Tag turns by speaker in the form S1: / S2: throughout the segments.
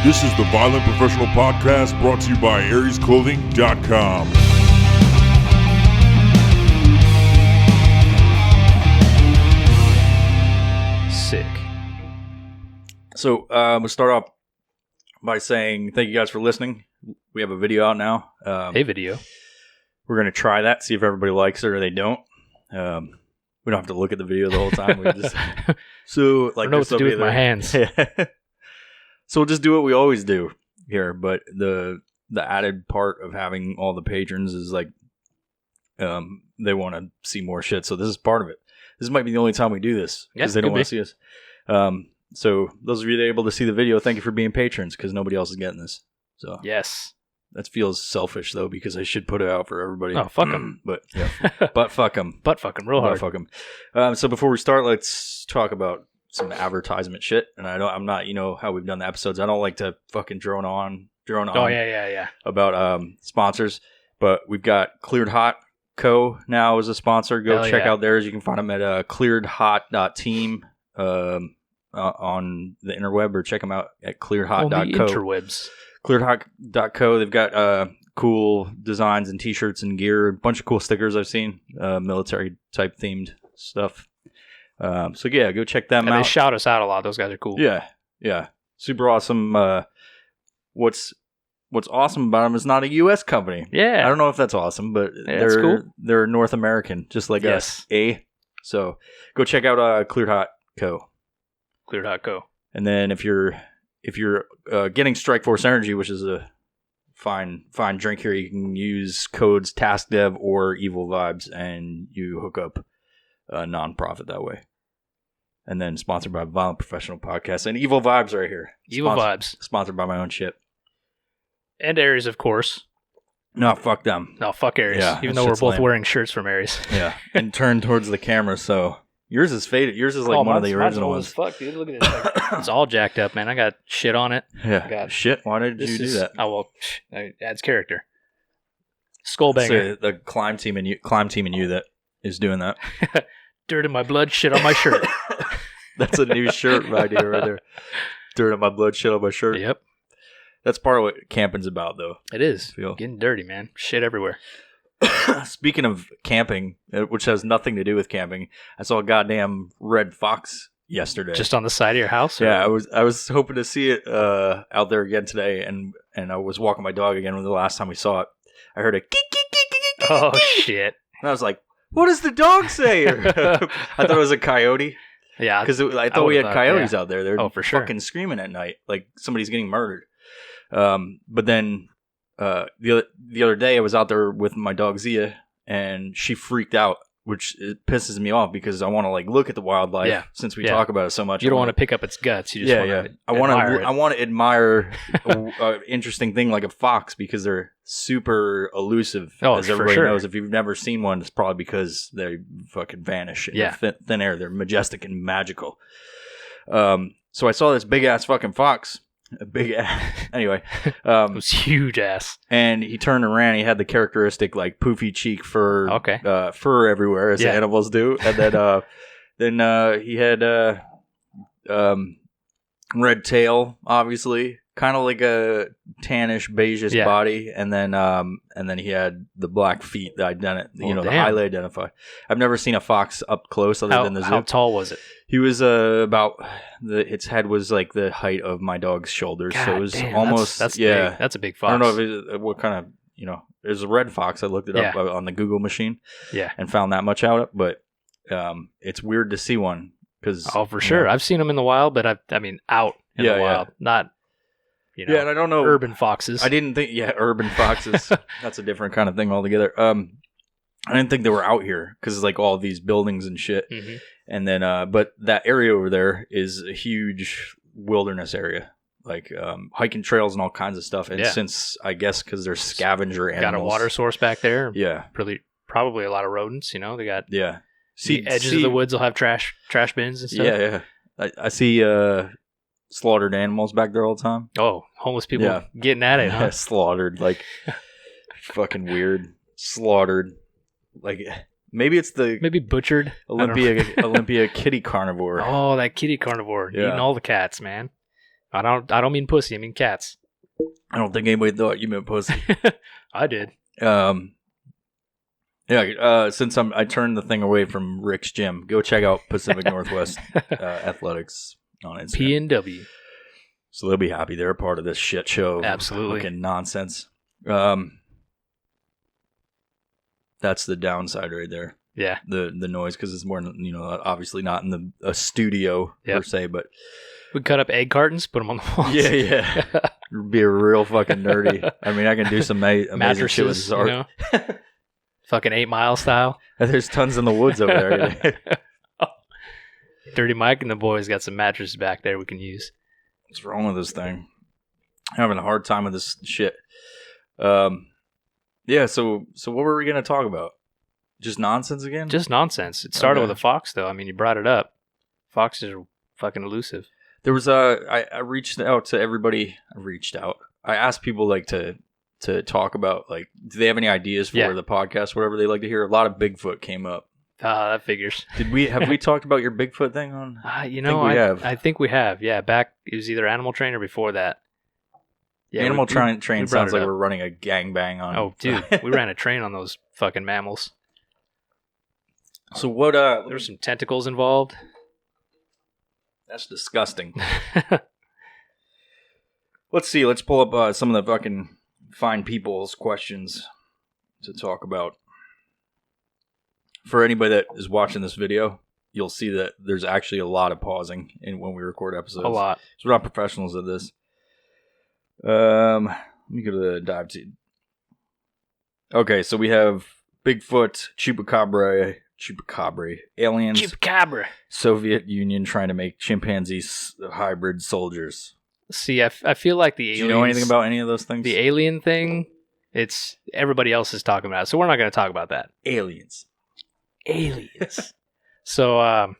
S1: This is the Violent Professional Podcast brought to you by AriesClothing.com.
S2: Sick.
S3: So we'll start off by saying thank you guys for listening. We have a video out now.
S2: Hey, video.
S3: We're going to try that, see if everybody likes it or they don't. We don't have to look at the video the whole time. We just so like
S2: I don't know what to do with my hands.
S3: So we'll just do what we always do here. But the added part of having all the patrons is like they want to see more shit. So this is part of it. This might be the only time we do this because they don't want to see us. So those of you that are able to see the video, thank you for being patrons because nobody else is getting this. So
S2: Yes.
S3: that feels selfish though because I should put it out for everybody.
S2: Oh, fuck them.
S3: But yeah, but fuck them.
S2: Butt fucking real hard.
S3: Fuck them. So before we start, let's talk about some advertisement shit. And I'm not, you know how we've done the episodes. I don't like to fucking drone on.
S2: Oh, yeah.
S3: About sponsors, but we've got Cleared Hot Co. now as a sponsor. Go
S2: Hell
S3: check
S2: yeah.
S3: out theirs. You can find them at clearedhot.team on the interweb, or check them out at
S2: On the
S3: clearedhot.co.
S2: interwebs.
S3: Clearedhot.co. They've got cool designs and t-shirts and gear, a bunch of cool stickers I've seen, military type themed stuff. So yeah, go check them
S2: And
S3: out.
S2: they shout us out a lot. Those guys are cool.
S3: Yeah, super awesome. What's awesome about them is not a U.S. company.
S2: Yeah.
S3: I don't know if that's awesome, but
S2: that's cool.
S3: They're North American, just like us. So go check out Cleared Hot Co.
S2: Clear.co.
S3: And then if you're getting Strike Force Energy, which is a fine drink here, you can use codes TaskDev or Evil Vibes, and you hook up a non-profit that way. And then sponsored by Violent Professional Podcast and Evil Vibes right here.
S2: Vibes.
S3: Sponsored by my own shit.
S2: And Aries, of course.
S3: No, fuck them.
S2: No, fuck Aries.
S3: Yeah,
S2: Even
S3: that
S2: though we're
S3: shit's
S2: both
S3: lame.
S2: wearing shirts from Aries.
S3: Yeah, and turn towards the camera. So yours is faded. Yours is like one of the original ones.
S2: Fuck, dude. Look at this. It's all jacked up, man. I got shit on it.
S3: Yeah.
S2: God.
S3: Shit. Why did you do that?
S2: Oh, well, it adds character. Skullbanger.
S3: So the climb team and you that is doing that.
S2: Dirt in my blood, shit on my shirt.
S3: That's a new shirt idea right there. Dirt on my blood, shit on my shirt.
S2: Yep.
S3: That's part of what camping's about, though.
S2: It is.
S3: Feel.
S2: Getting dirty, man. Shit everywhere.
S3: Speaking of camping, which has nothing to do with camping, I saw a goddamn red fox yesterday.
S2: Just on the side of your house? Or?
S3: Yeah, I was hoping to see it out there again today, and I was walking my dog again when the last time we saw it. I heard a geek, geek, geek, geek, geek,
S2: Oh,
S3: geek.
S2: shit.
S3: And I was like, what does the dog say? I thought it was a coyote.
S2: Yeah.
S3: Because I thought we had
S2: would've thought,
S3: coyotes
S2: yeah.
S3: out there. They're
S2: for sure.
S3: fucking screaming at night like somebody's getting murdered. But then the other day I was out there with my dog Zia, and she freaked out, which it pisses me off because I want to like look at the wildlife.
S2: Yeah.
S3: Since we
S2: Yeah.
S3: talk about it so much.
S2: You don't want to pick up its guts. You just
S3: I want to admire an interesting thing like a fox because they're super elusive.
S2: Oh,
S3: as
S2: for
S3: everybody
S2: sure.
S3: knows. If you've never seen one, it's probably because they fucking vanish in the thin air. They're majestic and magical. So I saw this big ass fucking fox. A big ass. Anyway,
S2: it was huge ass.
S3: and he turned and ran. He had the characteristic like poofy cheek fur, fur everywhere as animals do. And then he had red tail, obviously, kind of like a tannish beigeish body, and then he had the black feet that the highly identify. I've never seen a fox up close other than the zoo.
S2: How tall was it?
S3: He was about its head was like the height of my dog's shoulders, so it was almost
S2: that's big. That's a big fox.
S3: I don't know what kind of it was a red fox. I looked it up on the Google machine, and found that much out. But it's weird to see one because
S2: for sure I've seen them in the wild, but I mean out in the wild, not
S3: and I don't know
S2: urban foxes.
S3: I didn't think urban foxes. That's a different kind of thing altogether. I didn't think they were out here because it's like all these buildings and shit.
S2: Mm-hmm.
S3: And then, but that area over there is a huge wilderness area, like hiking trails and all kinds of stuff. And since I guess because they're scavenger animals,
S2: got a water source back there.
S3: Yeah,
S2: probably a lot of rodents. They got the edges of the woods will have trash bins and stuff.
S3: Yeah. I see slaughtered animals back there all the time.
S2: Oh, homeless people getting at it, huh?
S3: Slaughtered, like fucking weird. Slaughtered, like. Maybe it's
S2: maybe butchered
S3: Olympia kitty carnivore.
S2: Oh, that kitty carnivore eating all the cats, man. I don't mean pussy. I mean cats.
S3: I don't think anybody thought you meant pussy.
S2: I did.
S3: Since I turned the thing away from Rick's gym, go check out Pacific Northwest Athletics on Instagram.
S2: PNW.
S3: So they'll be happy they're a part of this shit show.
S2: Absolutely.
S3: Fucking nonsense. That's the downside right there.
S2: Yeah.
S3: The noise, because it's more, obviously not in a studio per se, but
S2: we cut up egg cartons, put them on the walls.
S3: Yeah. Be a real fucking nerdy. I mean, I can do some amazing shit with this art.
S2: Fucking 8 Mile style.
S3: There's tons in the woods over there.
S2: Dirty Mike and the boys got some mattresses back there we can use.
S3: What's wrong with this thing? I'm having a hard time with this shit. So what were we going to talk about? Just nonsense again?
S2: Just nonsense. It started with a fox, though. I mean, you brought it up. Foxes are fucking elusive.
S3: There was I reached out to everybody. I asked people like to talk about, like, do they have any ideas for the podcast, whatever they like to hear. A lot of Bigfoot came up.
S2: That figures.
S3: Have we talked about your Bigfoot thing on?
S2: I think we have. Yeah, back it was either Animal Train or before that. Yeah,
S3: Animal Train sounds like we're running a gangbang on.
S2: Oh, dude, we ran a train on those fucking mammals.
S3: So what?
S2: There were some tentacles involved.
S3: That's disgusting. Let's see. Let's pull up some of the fucking fine people's questions to talk about. For anybody that is watching this video, you'll see that there's actually a lot of pausing when we record episodes.
S2: A lot.
S3: So we're not professionals at this. Let me go to the dive team. Okay, so we have Bigfoot, Chupacabra, aliens,
S2: Chupacabra,
S3: Soviet Union trying to make chimpanzees hybrid soldiers.
S2: See, I feel like the aliens...
S3: Do you know anything about any of those things?
S2: The alien thing, it's everybody else is talking about it, so we're not going to talk about that.
S3: Aliens.
S2: So,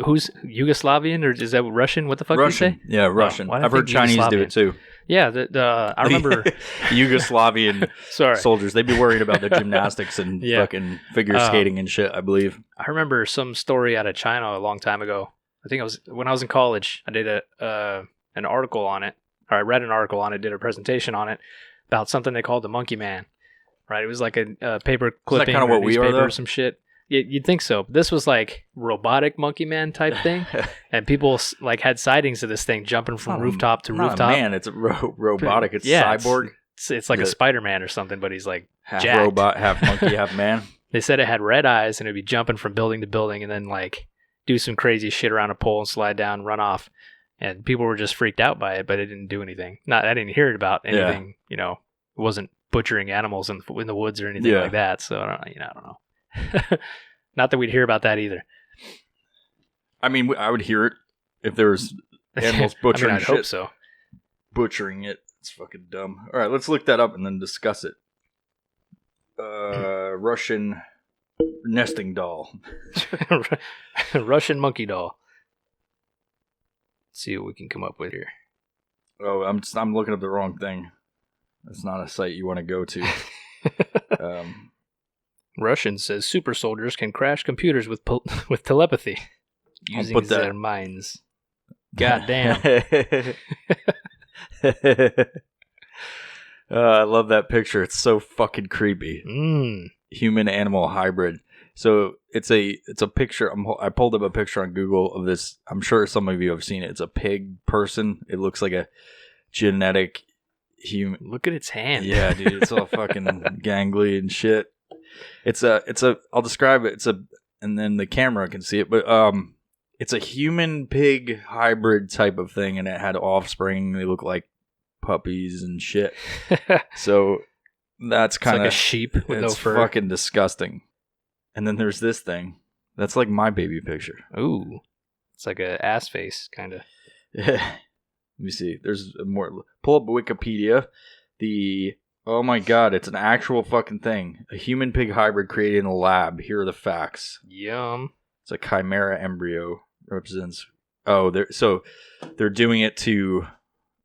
S2: who's Yugoslavian, or is that Russian? What the fuck
S3: Russian.
S2: did you say?
S3: Yeah, Russian. I've heard Chinese do it too.
S2: Yeah, I remember
S3: Yugoslavian soldiers. They'd be worried about the gymnastics and fucking figure skating and shit, I believe.
S2: I remember some story out of China a long time ago. I think it was when I was in college. I did an article on it, or I read an article on it, did a presentation on it about something they called the Monkey Man. Right, it was like a paper clipping
S3: kind of what we are, though?
S2: Or some shit. You'd think so. But this was like robotic Monkey Man type thing, and people like had sightings of this thing jumping from rooftop to rooftop.
S3: Man, it's robotic. It's cyborg.
S2: It's like a Spider-Man or something, but he's like
S3: half
S2: jacked.
S3: Robot, half monkey, half man.
S2: They said it had red eyes and it'd be jumping from building to building, and then like do some crazy shit around a pole and slide down, and run off. And people were just freaked out by it, but it didn't do anything. I didn't hear it about anything. It wasn't butchering animals in the woods or anything like that. So I don't know. Not that we'd hear about that either.
S3: I mean, I would hear it if there was animals butchering
S2: I'd
S3: shit.
S2: hope so.
S3: Butchering it. It's fucking dumb. All right, let's look that up and then discuss it. Russian nesting doll.
S2: Russian monkey doll. Let's see what we can come up with here.
S3: Oh, I'm looking up the wrong thing. That's not a site you want to go to.
S2: Russian says super soldiers can crash computers with telepathy using their minds. God damn.
S3: I love that picture. It's so fucking creepy. Human animal hybrid. So it's a picture. I pulled up a picture on Google of this. I'm sure some of you have seen it. It's a pig person. It looks like a genetic human.
S2: Look at its hand.
S3: Yeah, dude. It's all fucking gangly and shit. I'll describe it. And then the camera can see it, but it's a human pig hybrid type of thing, and it had offspring. They look like puppies and shit. So that's kind of
S2: like a sheep with no fur.
S3: It's fucking disgusting. And then there's this thing. That's like my baby picture.
S2: Ooh. It's like a ass face, kind of.
S3: Let me see. There's more. Pull up Wikipedia. Oh my god, it's an actual fucking thing. A human pig hybrid created in a lab. Here are the facts.
S2: Yum.
S3: It's a chimera embryo. Represents. They're doing it to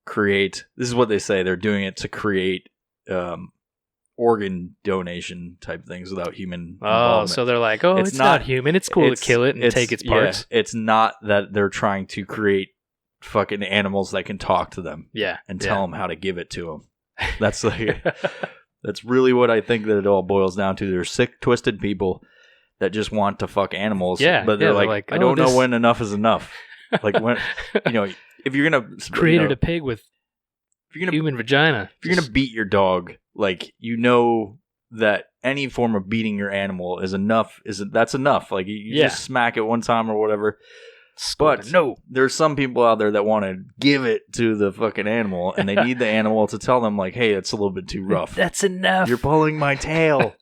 S3: create. This is what they say. They're doing it to create organ donation type things without human involvement.
S2: So they're like, it's not human. It's cool to kill it and take its parts.
S3: Yeah, it's not that they're trying to create fucking animals that can talk to them.
S2: Yeah.
S3: And tell them how to give it to them. That's like, that's really what I think that it all boils down to. There's sick, twisted people that just want to fuck animals.
S2: Yeah.
S3: But they're like, I don't know when enough is enough. Like when, if you're going to
S2: created a pig with human vagina.
S3: If you're going to beat your dog, like, that any form of beating your animal is enough. That's enough. Like you just smack it one time or whatever. But no, there's some people out there that want to give it to the fucking animal, and they need the animal to tell them, like, hey, it's a little bit too rough.
S2: That's enough.
S3: You're pulling my tail.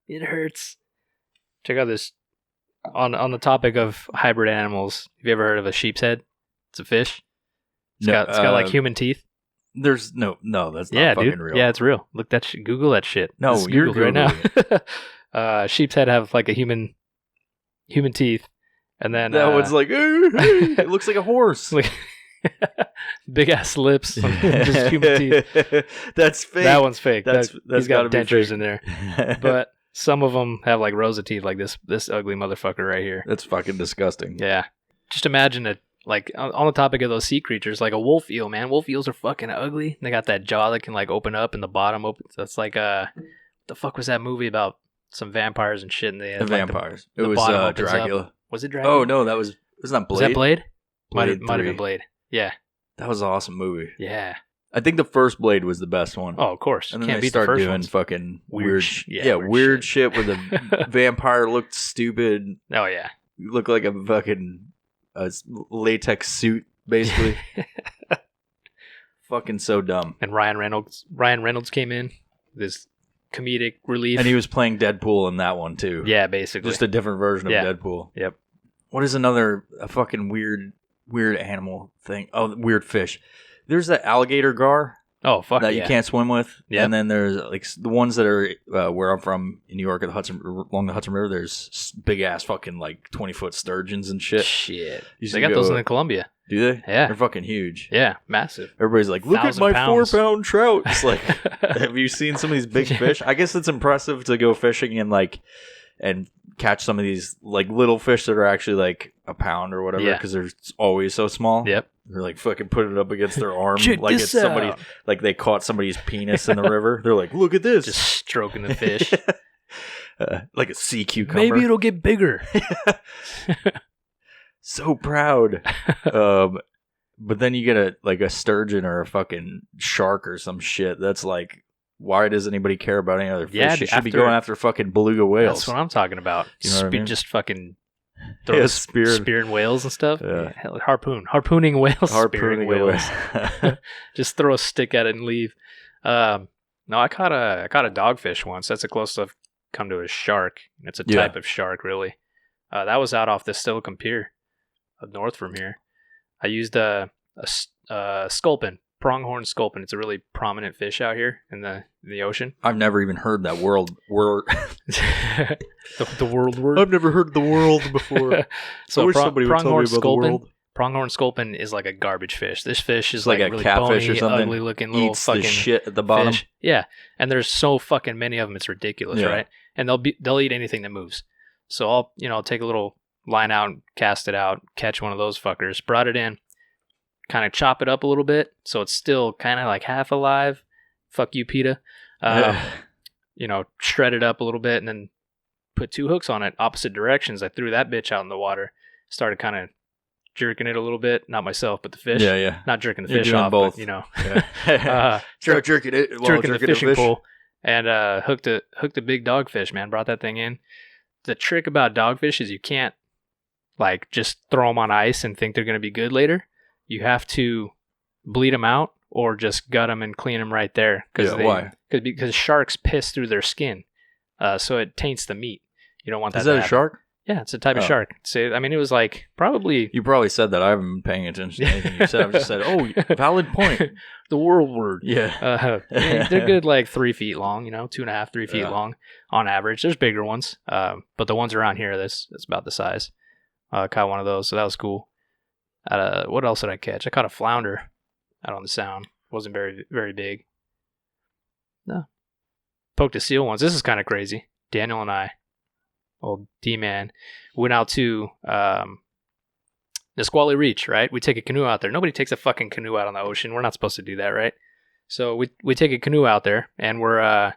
S2: It hurts. Check out this. On the topic of hybrid animals, have you ever heard of a sheep's head? It's a fish. It's got like human teeth.
S3: There's no, that's not fucking
S2: dude.
S3: real.
S2: Yeah, it's real. Look that shit. Google that shit.
S3: No, you're
S2: Googling right now. Sheep's head have like a human teeth. And then
S3: that one's like, it looks like a horse.
S2: Big ass lips, just human teeth.
S3: That's fake.
S2: That one's fake.
S3: That's
S2: he's got dentures
S3: fake.
S2: in there. But some of them have like rows of teeth, like this ugly motherfucker right here.
S3: That's fucking disgusting.
S2: Yeah. Just imagine it. Like on the topic of those sea creatures, like a wolf eel, man. Wolf eels are fucking ugly. They got that jaw that can like open up and the bottom opens. That's like the fuck was that movie about some vampires and shit? And they had,
S3: vampires.
S2: The
S3: it was
S2: bottom opens
S3: Dracula.
S2: Up. Was it Dracula?
S3: Oh no, that was not Blade.
S2: Was that Blade? Might have
S3: 3.
S2: been Blade. Yeah.
S3: That was an awesome movie.
S2: Yeah.
S3: I think the first Blade was the best one.
S2: Oh, of course.
S3: And then
S2: Can't
S3: they
S2: beat the
S3: start
S2: first
S3: doing
S2: ones.
S3: fucking
S2: Weird
S3: weird shit where the vampire looked stupid.
S2: Oh yeah.
S3: You look like a fucking latex suit, basically. Fucking so dumb.
S2: And Ryan Reynolds came in. This comedic relief.
S3: And he was playing Deadpool in that one too.
S2: Yeah, basically.
S3: Just a different version of Deadpool.
S2: Yep.
S3: What is a fucking weird animal thing? Oh, weird fish. There's that alligator gar.
S2: Oh, fuck
S3: that you can't swim with.
S2: Yep.
S3: And then there's like the ones that are where I'm from in New York along the Hudson River. There's big ass fucking like 20-foot sturgeons and shit.
S2: Shit. They got those in Colombia.
S3: Do they?
S2: Yeah.
S3: They're fucking huge.
S2: Yeah, massive.
S3: Everybody's like, look at my 4-pound trout. It's like, have you seen some of these big fish? I guess it's impressive to go fishing and catch some of these like little fish that are actually like a pound or whatever because they're always so small.
S2: Yep.
S3: They're like fucking putting it up against their arm
S2: like
S3: it's somebody like they caught somebody's penis in the river. They're like, look at this.
S2: Just stroking the fish.
S3: Like a sea cucumber.
S2: Maybe it'll get bigger.
S3: So proud. But then you get a sturgeon or a fucking shark or some shit. That's like, why does anybody care about any other fish?
S2: Yeah,
S3: you should be going after fucking beluga whales.
S2: That's what I'm talking about.
S3: You know what I mean?
S2: Just fucking spearing whales and stuff.
S3: Yeah.
S2: Harpooning whales.
S3: Harpooning
S2: whales. Just throw a stick at it and leave. No, I caught a dogfish once. That's the closest I've come to a shark. It's a type of shark, really. That was out off the Silicon Pier, up north from here. I used a sculpin, pronghorn sculpin. It's a really prominent fish out here in the ocean.
S3: I've never even heard that word.
S2: the world word.
S3: I've never heard the world before.
S2: So
S3: I wish somebody would tell me about the world.
S2: Pronghorn sculpin is like a garbage fish. This fish is
S3: like a
S2: really
S3: catfish
S2: bony,
S3: or something.
S2: ugly looking little
S3: Eats
S2: fucking
S3: the shit at the bottom.
S2: fish. Yeah, and there's so fucking many of them. It's ridiculous, right? And they'll eat anything that moves. So I'll take a little line out, and cast it out, catch one of those fuckers, brought it in, kind of chop it up a little bit so it's still kind of like half alive. Fuck you, PETA. Shred it up a little bit and then put 2 hooks on it, opposite directions. I threw that bitch out in the water, started kind of jerking it a little bit. Not myself, but the fish.
S3: Yeah.
S2: Not jerking the
S3: You're
S2: fish
S3: doing
S2: off,
S3: both.
S2: but
S3: Start jerking it.
S2: Jerking the fishing pole. And hooked a big dogfish, man. Brought that thing in. The trick about dogfish is you can't like just throw them on ice and think they're going to be good later. You have to bleed them out or just gut them and clean them right there.
S3: Why?
S2: Because sharks piss through their skin, so it taints the meat. You don't want that.
S3: Is that a shark?
S2: Yeah, it's a type of shark. So it was like probably.
S3: You probably said that. I haven't been paying attention to anything you said. I've just said, oh, valid point.
S2: The world word.
S3: Yeah.
S2: They're good like 3 feet long, 2.5, 3 feet long on average. There's bigger ones, but the ones around here, that's about the size. Caught one of those, so that was cool. What else did I catch? I caught a flounder out on the Sound. Wasn't very, very big. No. Poked a seal once. This is kind of crazy. Daniel and I, old D-Man, went out to, Nisqually Reach, right? We take a canoe out there. Nobody takes a fucking canoe out on the ocean. We're not supposed to do that, right? So we take a canoe out there, and we're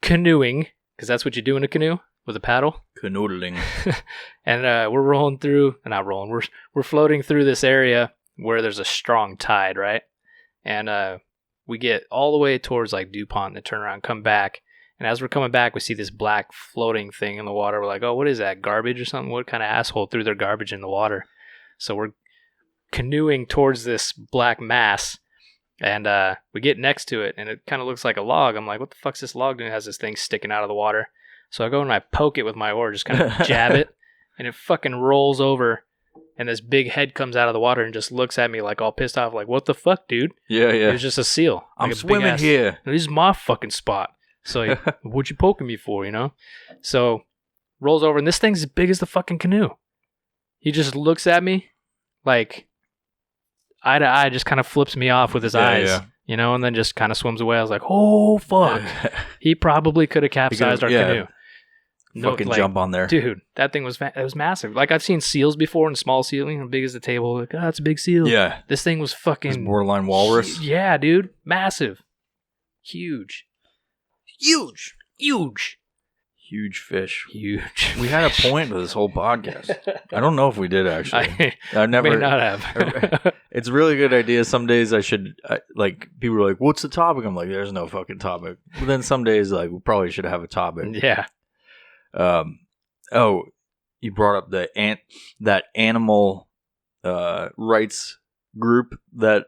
S2: canoeing, because that's what you do in a canoe, with a paddle.
S3: Canoodling.
S2: And we're rolling through, not rolling, we're floating through this area where there's a strong tide, right? And we get all the way towards like DuPont and turn around, come back. And as we're coming back, we see this black floating thing in the water. We're like, oh, what is that, garbage or something? What kind of asshole threw their garbage in the water? So we're canoeing towards this black mass, and we get next to it, and it kind of looks like a log. I'm like, what the fuck's this log doing? It has this thing sticking out of the water. So I go and I poke it with my oar, just kind of jab it, and it fucking rolls over, and this big head comes out of the water and just looks at me like all pissed off, like, what the fuck, dude?
S3: Yeah.
S2: It was just a seal.
S3: I'm
S2: like
S3: swimming here.
S2: This is my fucking spot. So what you poking me for, you know? So rolls over, and this thing's as big as the fucking canoe. He just looks at me like eye to eye, just kind of flips me off with his eyes, you know, and then just kind of swims away. I was like, oh, fuck. He probably could have capsized our canoe.
S3: Fucking jump on there.
S2: Dude, that thing was it was massive. Like, I've seen seals before in small seal, you know, big as the table. Like, oh, it's a big seal.
S3: Yeah.
S2: This thing was fucking...
S3: It's borderline walrus.
S2: Yeah, dude. Massive. Huge.
S3: Huge fish.
S2: Huge.
S3: We had a point to this whole podcast. I don't know if we did, actually. I never.
S2: May not have.
S3: It's a really good idea. Some days I should, like, people are like, what's the topic? I'm like, there's no fucking topic. But then some days, like, we probably should have a topic.
S2: Yeah.
S3: Oh, you brought up that animal rights group that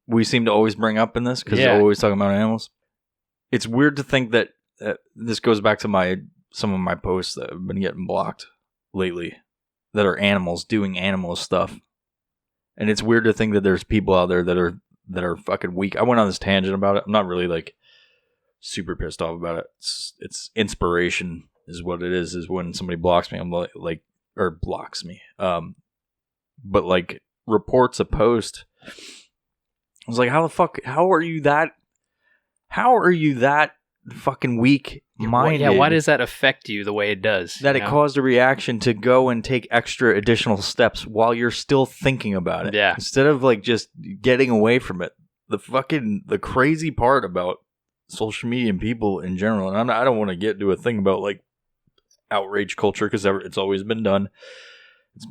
S3: we seem to always bring up in this, because we're always talking about animals. It's weird to think that this goes back to some of my posts that have been getting blocked lately that are animals doing animal stuff. And it's weird to think that there's people out there that are fucking weak. I went on this tangent about it. I'm not really like super pissed off about it. It's inspiration is what it is when somebody blocks me. I'm like, or blocks me. But like reports a post. I was like, how are you that fucking weak minded?
S2: Yeah, why does that affect you the way it does?
S3: That it caused a reaction to go and take extra additional steps while you're still thinking about it.
S2: Yeah.
S3: Instead of like just getting away from it. The crazy part about social media and people in general, and I don't want to get to a thing about like outrage culture, because it's always been done.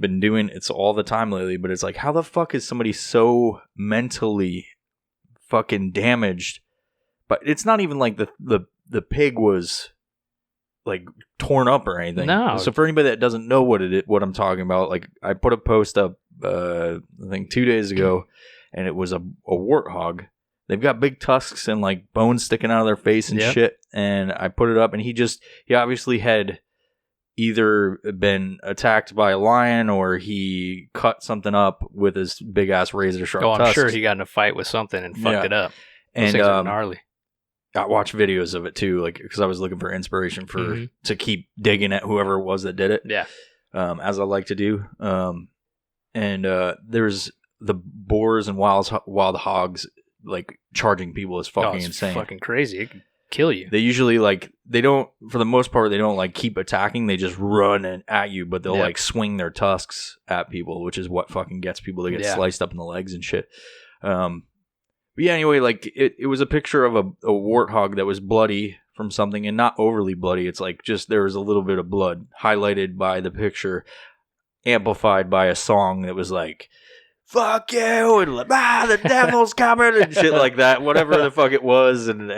S3: It's all the time lately, but it's like, how the fuck is somebody so mentally fucking damaged? But it's not even like the pig was like torn up or anything.
S2: No.
S3: So for anybody that doesn't know what I'm talking about, like I put a post up I think 2 days ago, and it was a warthog. They've got big tusks and like bones sticking out of their face and shit. And I put it up, and he obviously had either been attacked by a lion or he cut something up with his big ass razor sharp tusks.
S2: I'm sure he got in a fight with something and fucked it up. Those things are gnarly.
S3: I watched videos of it too, like, because I was looking for inspiration to keep digging at whoever it was that did it.
S2: Yeah.
S3: As I like to do. And there's the boars and wild hogs like charging people is fucking insane.
S2: Fucking crazy. It can kill you.
S3: They usually they don't, for the most part, they don't like keep attacking. They just run at you, but they'll like swing their tusks at people, which is what fucking gets people to get sliced up in the legs and shit. But yeah, anyway, like it was a picture of a warthog that was bloody from something, and not overly bloody. It's like just there was a little bit of blood highlighted by the picture, amplified by a song that was like, fuck you, and like, the devil's coming, and shit like that, whatever the fuck it was. And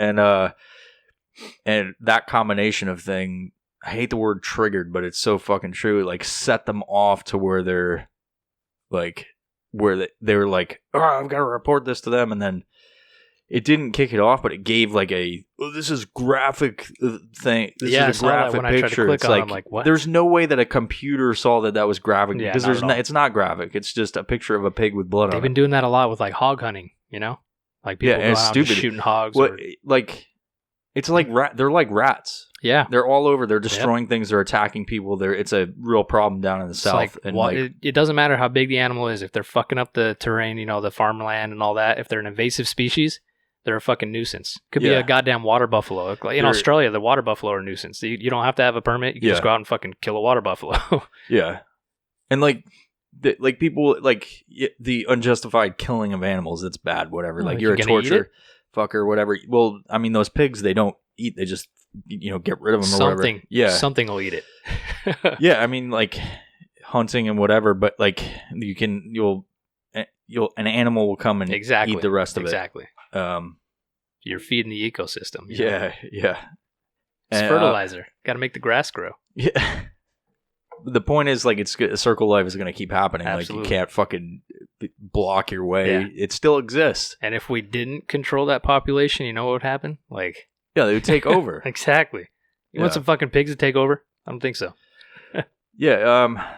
S3: that combination of thing, I hate the word triggered, but it's so fucking true. It like set them off to where they're like, they were like, oh, I've got to report this to them. And then it didn't kick it off, but it gave like this is graphic thing. This is a graphic picture. It's like, I'm like, what? There's no way that a computer saw that was graphic, because it's not graphic. It's just a picture of a pig with blood on it.
S2: They've been doing that a lot with like hog hunting, you know? Like people go out just shooting hogs.
S3: Like it's like they're like rats.
S2: Yeah,
S3: they're all over. They're destroying things. They're attacking people. It's a real problem down in the south.
S2: It doesn't matter how big the animal is. If they're fucking up the terrain, you know, the farmland and all that. If they're an invasive species, they're a fucking nuisance. Could be a goddamn water buffalo. Like in Australia, the water buffalo are a nuisance. You don't have to have a permit. You can just go out and fucking kill a water buffalo.
S3: Yeah, and like like people like the unjustified killing of animals. It's bad. Whatever. Like
S2: you're
S3: a
S2: gonna eat
S3: torture fucker, whatever. Well, I mean, those pigs, they don't eat. They just get rid of them or whatever. Yeah,
S2: something will eat it.
S3: Yeah, I mean, like hunting and whatever. But like you'll an animal will come and eat the rest of it.
S2: Exactly. You're feeding the ecosystem.
S3: Yeah.
S2: It's fertilizer. Got to make the grass grow.
S3: Yeah. The point is, like, a circle life is going to keep happening.
S2: Absolutely.
S3: Like, you can't fucking block your way.
S2: Yeah.
S3: It still exists.
S2: And if we didn't control that population, you know what would happen? Like,
S3: yeah, they would take over.
S2: Exactly. You want some fucking pigs to take over? I don't think so.
S3: Yeah.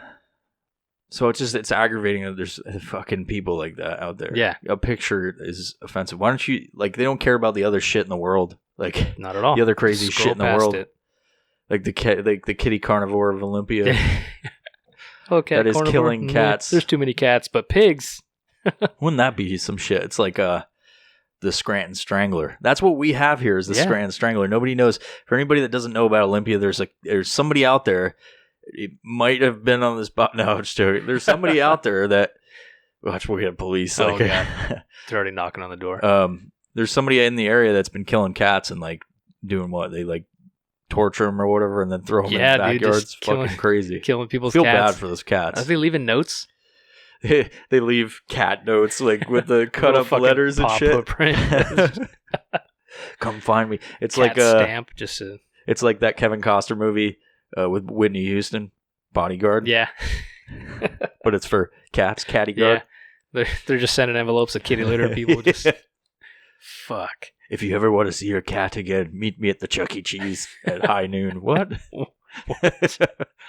S3: So it's aggravating that there's fucking people like that out there.
S2: Yeah.
S3: A picture is offensive. Why don't you, like, they don't care about the other shit in the world. Like,
S2: not at all.
S3: The other crazy shit in the world.
S2: It.
S3: Like the kitty carnivore of Olympia.
S2: Okay,
S3: that is
S2: carnivore.
S3: killing cats.
S2: There's too many cats, but pigs.
S3: Wouldn't that be some shit? It's like the Scranton Strangler. That's what we have here is the Scranton Strangler. Nobody knows. For anybody that doesn't know about Olympia, there's somebody out there. It might have been on this. No, I'm just joking. There's somebody out there that. Watch, we'll get police.
S2: Oh, yeah. They're already knocking on the door.
S3: There's somebody in the area that's been killing cats and like doing what they like. Torture them or whatever, and then throw them in the backyard. It's fucking crazy.
S2: Killing people's
S3: cats.
S2: Feel
S3: bad for those cats.
S2: Are they leaving notes?
S3: They leave cat notes like with the cut up letters and shit. Come find me. It's cat like a
S2: stamp.
S3: It's like that Kevin Costner movie with Whitney Houston, Bodyguard.
S2: Yeah,
S3: but it's for cats. Catty guard.
S2: Yeah, they're just sending envelopes of kitty litter to people. Just fuck.
S3: If you ever want to see your cat again, meet me at the Chuck E. Cheese at high noon. What?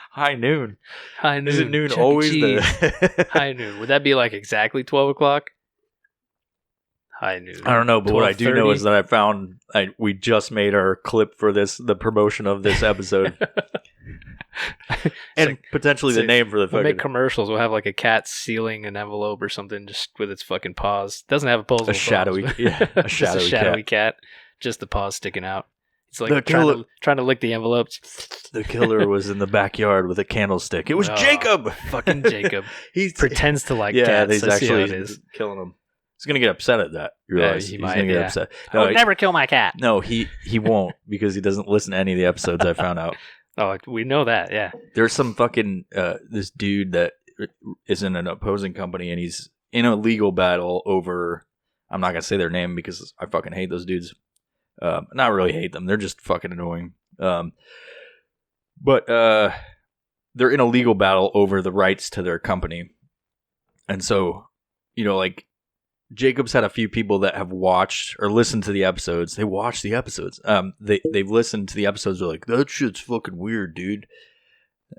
S3: High noon?
S2: High noon.
S3: Is it noon
S2: Chuck
S3: always?
S2: High noon. Would that be like exactly 12 o'clock? High noon.
S3: I don't know, but what I do know is that I found we just made our clip for the promotion of this episode. And potentially the name for the fucking...
S2: We'll make commercials. We'll have like a cat sealing an envelope or something just with its fucking paws. Doesn't have opposable
S3: a shadowy
S2: cat. Just the paws sticking out. It's like trying to lick the envelopes.
S3: The killer was in the backyard with a candlestick. It was Jacob!
S2: Fucking Jacob. He pretends to like cats.
S3: He's actually killing them. He's going to get upset at that. You realize
S2: he
S3: he's
S2: might
S3: going to get upset.
S2: No, I would never kill my cat.
S3: No, he won't because he doesn't listen to any of the episodes I found out.
S2: Oh, we know that, yeah.
S3: There's some fucking, this dude that is in an opposing company and he's in a legal battle over, I'm not going to say their name because I fucking hate those dudes. Not really hate them. They're just fucking annoying. But they're in a legal battle over the rights to their company. And so, like, Jacob's had a few people that have watched or listened to the episodes. They watch the episodes. They've listened to the episodes. They're like, that shit's fucking weird, dude.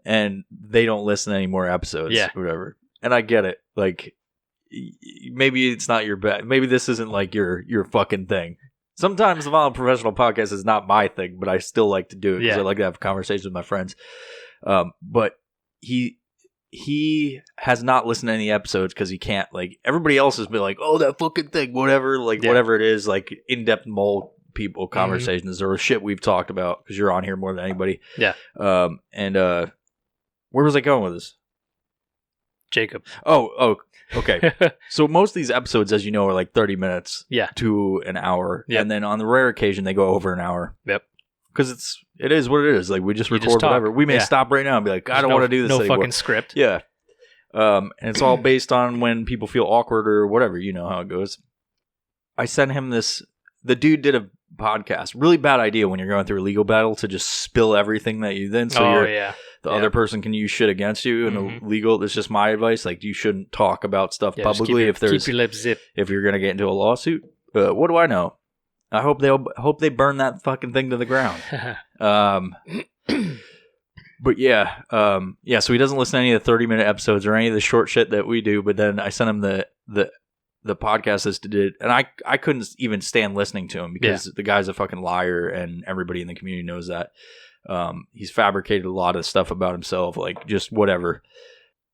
S3: And they don't listen to any more episodes.
S2: Yeah.
S3: Whatever. And I get it. Like, maybe it's not your best. Maybe this isn't like your fucking thing. Sometimes the Violent Professional Podcast is not my thing, but I still like to do it because I like to have conversations with my friends. But he has not listened to any episodes because he can't, like, everybody else has been like, oh, that fucking thing, whatever, like, whatever it is, like, in-depth mole people conversations or shit we've talked about because you're on here more than anybody.
S2: Yeah.
S3: And where was I going with this?
S2: Jacob.
S3: Oh, okay. So most of these episodes, as you know, are like 30 minutes to an hour.
S2: Yep.
S3: And then on the rare occasion, they go over an hour.
S2: Yep.
S3: Because it is what it is. Like, we just record whatever. We may stop right now and be like, I don't want to do this anymore.
S2: No fucking script.
S3: Yeah. And it's all based on when people feel awkward or whatever. You know how it goes. I sent him this. The dude did a podcast. Really bad idea when you're going through a legal battle to just spill everything that you then. So the other person can use shit against you. And the legal, it's just my advice. Like, you shouldn't talk about stuff publicly
S2: keep your lips zipped.
S3: If you're going to get into a lawsuit. What do I know? I hope they burn that fucking thing to the ground. But so he doesn't listen to any of the 30-minute episodes or any of the short shit that we do. But then I sent him the podcast as did, and I couldn't even stand listening to him because the guy's a fucking liar, and everybody in the community knows that. He's fabricated a lot of stuff about himself, like just whatever.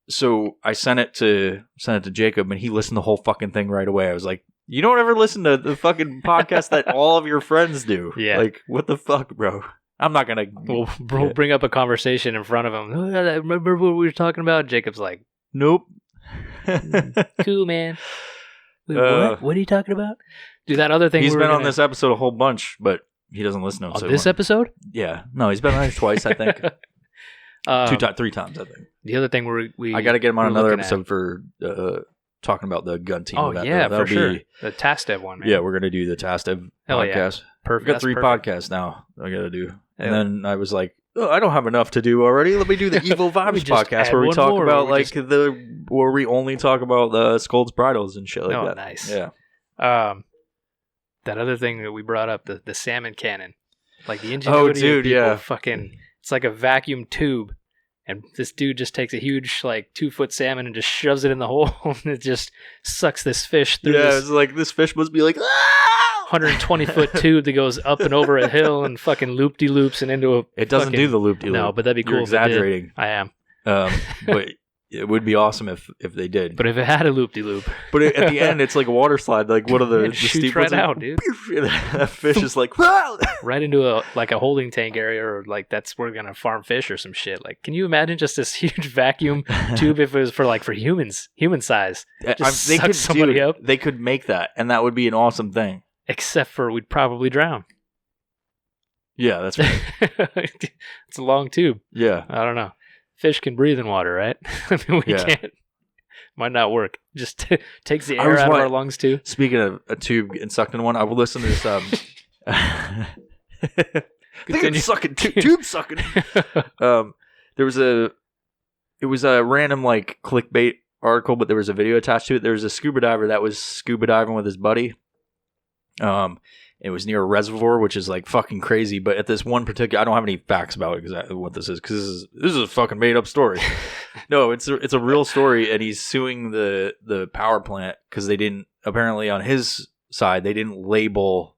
S3: So I sent it to Jacob, and he listened to the whole fucking thing right away. I was like, you don't ever listen to the fucking podcast that all of your friends do.
S2: Yeah.
S3: Like, what the fuck, bro? I'm not going
S2: to... We'll bring up a conversation in front of him. Remember what we were talking about? Jacob's like, nope. Cool, man. Wait, what? What are you talking about? Dude, that other thing.
S3: He's been on this episode a whole bunch, but he doesn't listen to him.
S2: On this episode?
S3: Yeah. No, he's been on it twice, I think. 3 times, I think.
S2: The other thing
S3: I got to get him on another episode for talking about the gun team.
S2: Oh,
S3: event.
S2: yeah,
S3: That'll
S2: for sure. The TASTEV one, man.
S3: Yeah, we're going to do the TASTEV podcast.
S2: Yeah. Perfect.
S3: We've got 3 podcasts now I got to do. And then I was like, oh, I don't have enough to do already. Let me do the Evil Vibes podcast where we talk about where we only talk about the Scold's Bridals and shit like that.
S2: Oh, nice.
S3: Yeah.
S2: That other thing that we brought up, the salmon cannon. Like the ingenuity of people fucking, it's like a vacuum tube. And this dude just takes a huge, 2-foot salmon and just shoves it in the hole, and it just sucks this fish through.
S3: Yeah, it's like this fish must be like
S2: 120-foot tube that goes up and over a hill and fucking loop-de-loops and into a.
S3: It doesn't do the loop-de-loop.
S2: No, but that'd be cool.
S3: You're exaggerating.
S2: I am.
S3: But it would be awesome if they did.
S2: But if it had a loop-de-loop.
S3: But at the end, it's like a water slide. Like one of the
S2: shoots right out, dude.
S3: That fish is like
S2: right into a holding tank area, or that's where we're gonna farm fish or some shit. Like, can you imagine just this huge vacuum tube if it was for humans, human size? Just suck somebody up.
S3: They could make that, and that would be an awesome thing.
S2: Except for we'd probably drown.
S3: Yeah, that's right.
S2: It's a long tube.
S3: Yeah,
S2: I don't know. Fish can breathe in water, right? I mean, we can't. Might not work. Just takes the air out of our lungs too.
S3: Speaking of a tube getting sucked in one, I will listen to this. Sucking tube sucking. It was a random clickbait article, but there was a video attached to it. There was a scuba diver that was scuba diving with his buddy. It was near a reservoir, which is fucking crazy. But at this one particular, I don't have any facts about exactly what this is, because this is a fucking made up story. No, it's a real story, and he's suing the power plant because they didn't, apparently on his side, they didn't label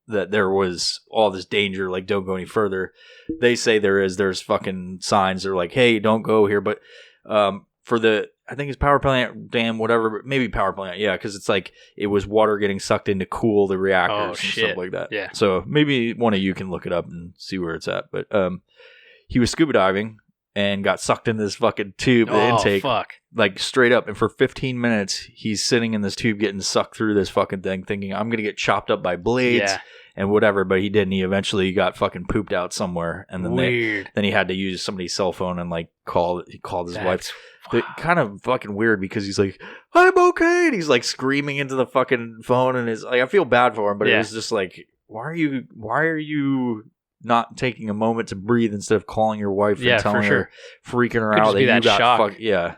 S3: that there was all this danger, don't go any further. They say there's fucking signs. They're like, hey, don't go here. But for the, I think it's power plant, dam, whatever, maybe power plant. Yeah, because it's it was water getting sucked in to cool the reactors and stuff like that.
S2: Yeah.
S3: So maybe one of you can look it up and see where it's at. But he was scuba diving and got sucked into this fucking tube, the intake.
S2: Fuck.
S3: Straight up. And for 15 minutes, he's sitting in this tube getting sucked through this fucking thing, thinking, I'm going to get chopped up by blades. Yeah. And whatever, but he didn't. He eventually got fucking pooped out somewhere, and then then he had to use somebody's cell phone and he called his wife. Kind of fucking weird, because he's like, I'm okay, and he's screaming into the fucking phone, and I feel bad for him, but it was just why are you not taking a moment to breathe instead of calling your wife and telling her, freaking her out that you got fucked? Yeah.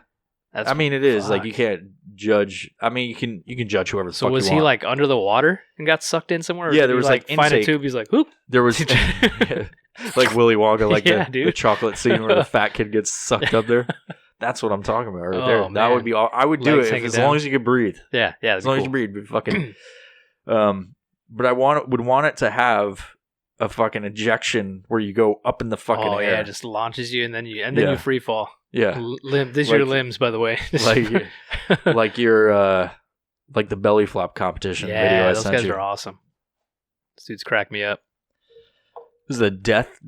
S3: I mean, it is you can't judge. I mean, you can judge whoever the fuck you want.
S2: So was he under the water and got sucked in somewhere?
S3: Yeah, there was
S2: find a tube. He's like, whoop.
S3: There was like Willy Wonka, the chocolate scene where the fat kid gets sucked up there. That's what I'm talking about right there. Man. That would be all. I would do it as long as you could breathe.
S2: Yeah,
S3: as long as you breathe. Fucking. But I would want it to have a fucking ejection where you go up in the fucking air. Oh yeah,
S2: it just launches you and then you free fall.
S3: Yeah.
S2: These are your limbs, by the way.
S3: like your the belly flop competition video I sent you.
S2: Those guys are awesome. These dudes crack me up.
S3: This is the death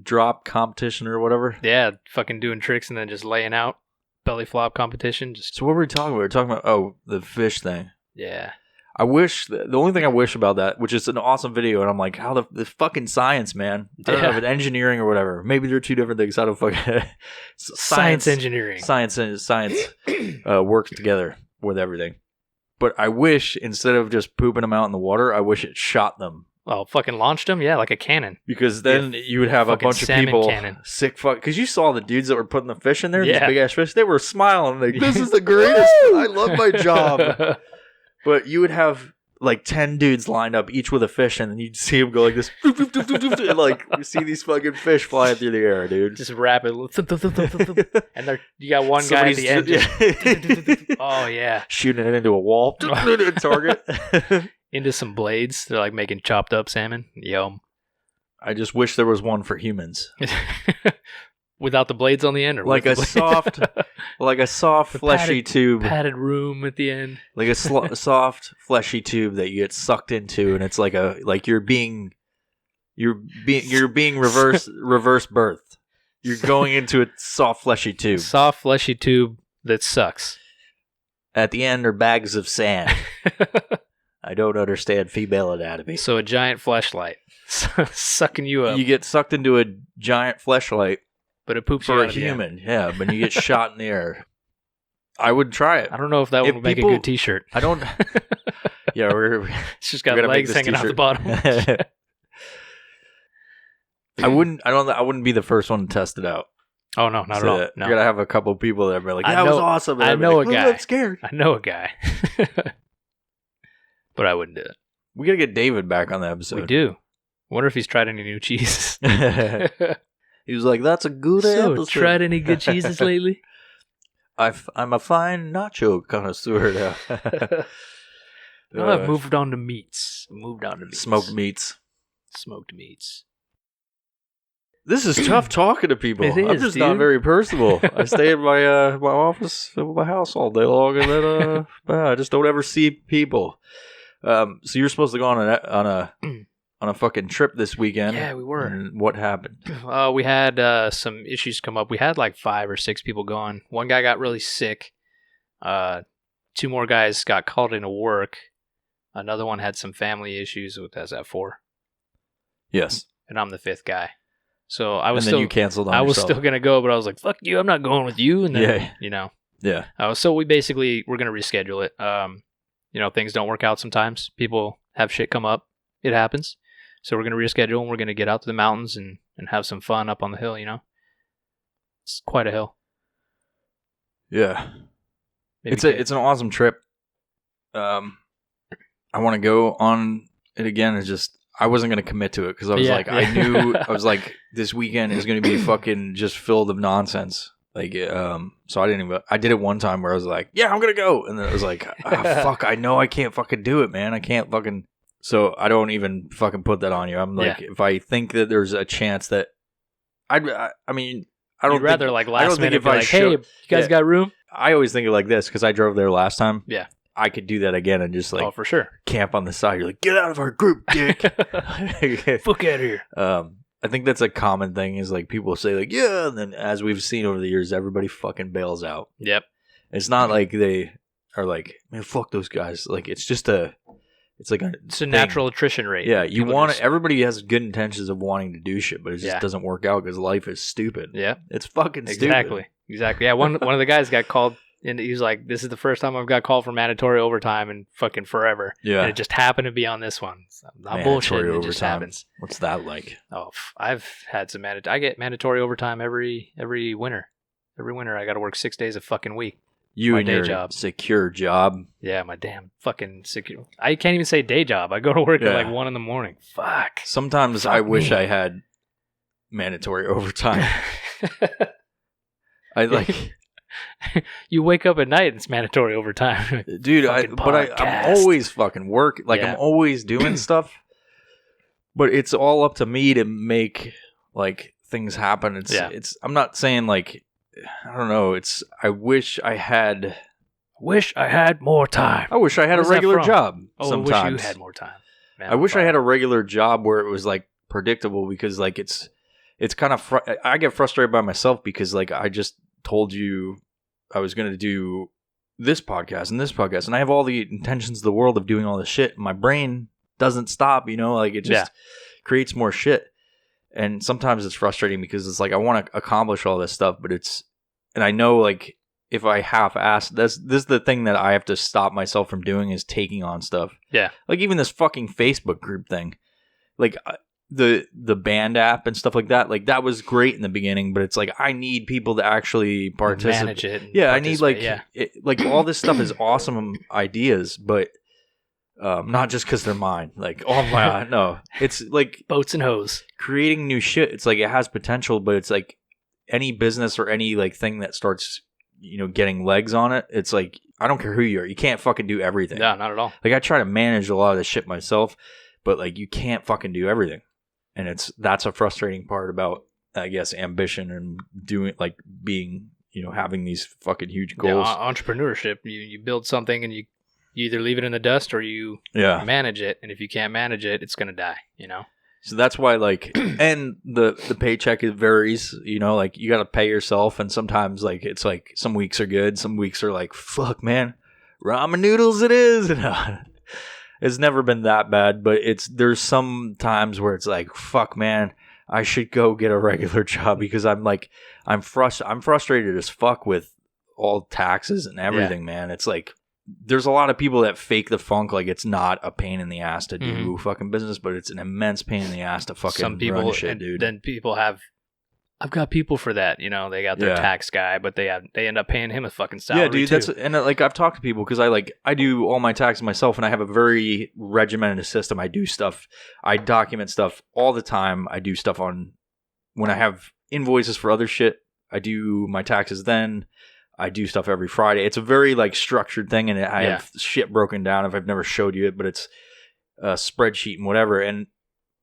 S3: drop competition or whatever.
S2: Yeah, fucking doing tricks and then just laying out. Belly flop competition.
S3: So what were we talking about? We were talking about the fish thing.
S2: Yeah.
S3: I wish, the only thing I wish about that, which is an awesome video, and I'm like, how the fucking science, man. I don't know if it's engineering or whatever. Maybe they're two different things. I don't fucking...
S2: Science engineering.
S3: Science works together with everything. But I wish, instead of just pooping them out in the water, I wish it shot them.
S2: Oh, fucking launched them? Yeah, like a cannon.
S3: Because then you would have a bunch of people sick fuck. Because you saw the dudes that were putting the fish in there, these big ass fish, they were smiling like, this is the greatest. I love my job. But you would have 10 dudes lined up, each with a fish, and then you'd see them go like this. And you see these fucking fish flying through the air, dude.
S2: Just rapid. And you got one guy at the end. Just, oh, yeah.
S3: Shooting it into a wall. Target.
S2: Into some blades. They're making chopped up salmon. Yum.
S3: I just wish there was one for humans.
S2: Without the blades on the end, or
S3: a soft fleshy tube,
S2: padded room at the end,
S3: like a soft fleshy tube that you get sucked into, and it's you're being reverse birth. You're going into a soft fleshy tube,
S2: that sucks.
S3: At the end are bags of sand. I don't understand female anatomy.
S2: So a giant fleshlight sucking you up.
S3: You get sucked into a giant fleshlight
S2: but it poops you
S3: for
S2: out
S3: a
S2: of the end.
S3: human. Yeah, but you get shot in the air. I would try it.
S2: I don't know if that would make a good t-shirt.
S3: I don't... Yeah,
S2: it's just got
S3: we're gonna make
S2: legs
S3: this
S2: hanging out the
S3: t-shirt.
S2: bottom.
S3: I wouldn't be the first one to test it out.
S2: Oh, no, not at all. No.
S3: You're going to have a couple of people that are like,
S2: I
S3: that was
S2: know-
S3: awesome. And
S2: I
S3: I'd be
S2: know
S3: like,
S2: a guy.
S3: I'm scared.
S2: I know a guy. But I wouldn't do it.
S3: We got to get David back on the episode.
S2: We do. Wonder if he's tried any new cheeses.
S3: He was like, that's a good
S2: So,
S3: episode.
S2: tried any good cheeses lately?
S3: I'm a fine nacho connoisseur now.
S2: No, I've moved on to meats.
S3: Smoked meats.
S2: Smoked meats.
S3: This is tough talking to people.
S2: It
S3: I'm
S2: is,
S3: just not
S2: dude.
S3: very personable. I stay in my my office, in my house all day long, and then I just don't ever see people. So you're supposed to go on a fucking trip this weekend.
S2: Yeah, we were.
S3: And what happened?
S2: We had some issues come up. We had like 5 or 6 people going. One guy got really sick. 2 more guys got called into work. Another one had some family issues. That's at 4.
S3: Yes.
S2: And I'm the 5th guy. So I was
S3: And then you canceled on
S2: I was
S3: yourself.
S2: still gonna go, but I was like, "Fuck you! I'm not going with you." And then,
S3: Yeah.
S2: So we're gonna reschedule it. Things don't work out sometimes. People have shit come up. It happens. So we're gonna reschedule, and we're gonna get out to the mountains and have some fun up on the hill. It's quite a hill.
S3: Yeah.
S2: Maybe
S3: It's an awesome trip. I want to go on it again. It's just I wasn't going to commit to it because I was I knew I was like, this weekend is going to be fucking just filled of nonsense. Like, so I didn't even. I did it one time where I was like, yeah, I'm gonna go, and then it was like, fuck, I know I can't fucking do it, man. I can't fucking. So I don't even fucking put that on you. I'm like, if I think that there's a chance that I mean, I don't.
S2: You'd rather
S3: think,
S2: like
S3: I
S2: last
S3: don't think
S2: minute
S3: if
S2: be
S3: I
S2: like, hey, you guys got room?
S3: I always think of like this because I drove there last time.
S2: Yeah.
S3: I could do that again and just like
S2: for sure.
S3: camp on the side. You're like, get out of our group, dick.
S2: Fuck out of here.
S3: I think that's a common thing is like people say like, yeah, and then as we've seen over the years, everybody fucking bails out.
S2: Yep.
S3: It's not like they are like, man, fuck those guys. Like it's just it's a
S2: thing. Natural attrition rate.
S3: Yeah, you want it. Everybody has good intentions of wanting to do shit, but it just doesn't work out because life is stupid.
S2: Yeah,
S3: it's fucking stupid.
S2: Exactly. Yeah, one of the guys got called. And he was like, this is the first time I've got called for mandatory overtime in fucking forever.
S3: Yeah.
S2: And it just happened to be on this one. So not bullshit. It just happens.
S3: What's that like?
S2: Oh, I've had some I get mandatory overtime every winter. Every winter I got to work 6 days a fucking week.
S3: You
S2: my
S3: and
S2: day
S3: your
S2: job.
S3: Secure job.
S2: Yeah, my damn fucking secure. I can't even say day job. I go to work at like 1 a.m. Fuck.
S3: Sometimes I wish I had mandatory overtime. I like...
S2: You wake up at night and it's mandatory overtime.
S3: Dude, I'm always fucking working. Like, I'm always doing stuff. But it's all up to me to make, like, things happen. It's. I'm not saying, like, I don't know. I wish I had
S2: more time.
S3: I wish I had a regular job sometimes.
S2: I wish you had more time. Man,
S3: I wish I had a regular job where it was, like, predictable because, like, it's kind of... I get frustrated by myself because, like, I just told you I was going to do this podcast and I have all the intentions of the world of doing all this shit. My brain doesn't stop, like it just creates more shit. And sometimes it's frustrating because it's like, I want to accomplish all this stuff, but and I know like if I half-ass, this is the thing that I have to stop myself from doing is taking on stuff.
S2: Yeah.
S3: Like even this fucking Facebook group thing, like the band app and stuff like that was great in the beginning, but it's like I need people to actually participate.
S2: Manage it.
S3: Yeah, I need like all this stuff is awesome ideas, but not just because they're mine. Like, oh my no, it's like
S2: boats and hose.
S3: Creating new shit. It's like it has potential, but it's like any business or any like thing that starts, getting legs on it. It's like I don't care who you are, you can't fucking do everything.
S2: No, not at all.
S3: Like I try to manage a lot of this shit myself, but like you can't fucking do everything. And that's a frustrating part about, I guess, ambition and being, having these fucking huge goals.
S2: Yeah, entrepreneurship. You build something and you either leave it in the dust or you manage it. And if you can't manage it, it's going to die,
S3: So that's why, like, and the paycheck varies, like you got to pay yourself. And sometimes, like, it's like some weeks are good. Some weeks are like, fuck, man, ramen noodles it is. It's never been that bad, but there's some times where it's like, fuck, man, I should go get a regular job because I'm frustrated as fuck with all taxes and everything, man. It's like there's a lot of people that fake the funk like it's not a pain in the ass to do fucking business, but it's an immense pain in the ass to fucking
S2: some people,
S3: run shit, dude.
S2: Then people I've got people for that, you know. They got their tax guy, but they end up paying him a fucking salary.
S3: Yeah, dude. And like I've talked to people because I do all my taxes myself, and I have a very regimented system. I do stuff. I document stuff all the time. I do stuff on when I have invoices for other shit. I do my taxes then. I do stuff every Friday. It's a very like structured thing, and I have shit broken down. If I've never showed you it, but it's a spreadsheet and whatever. And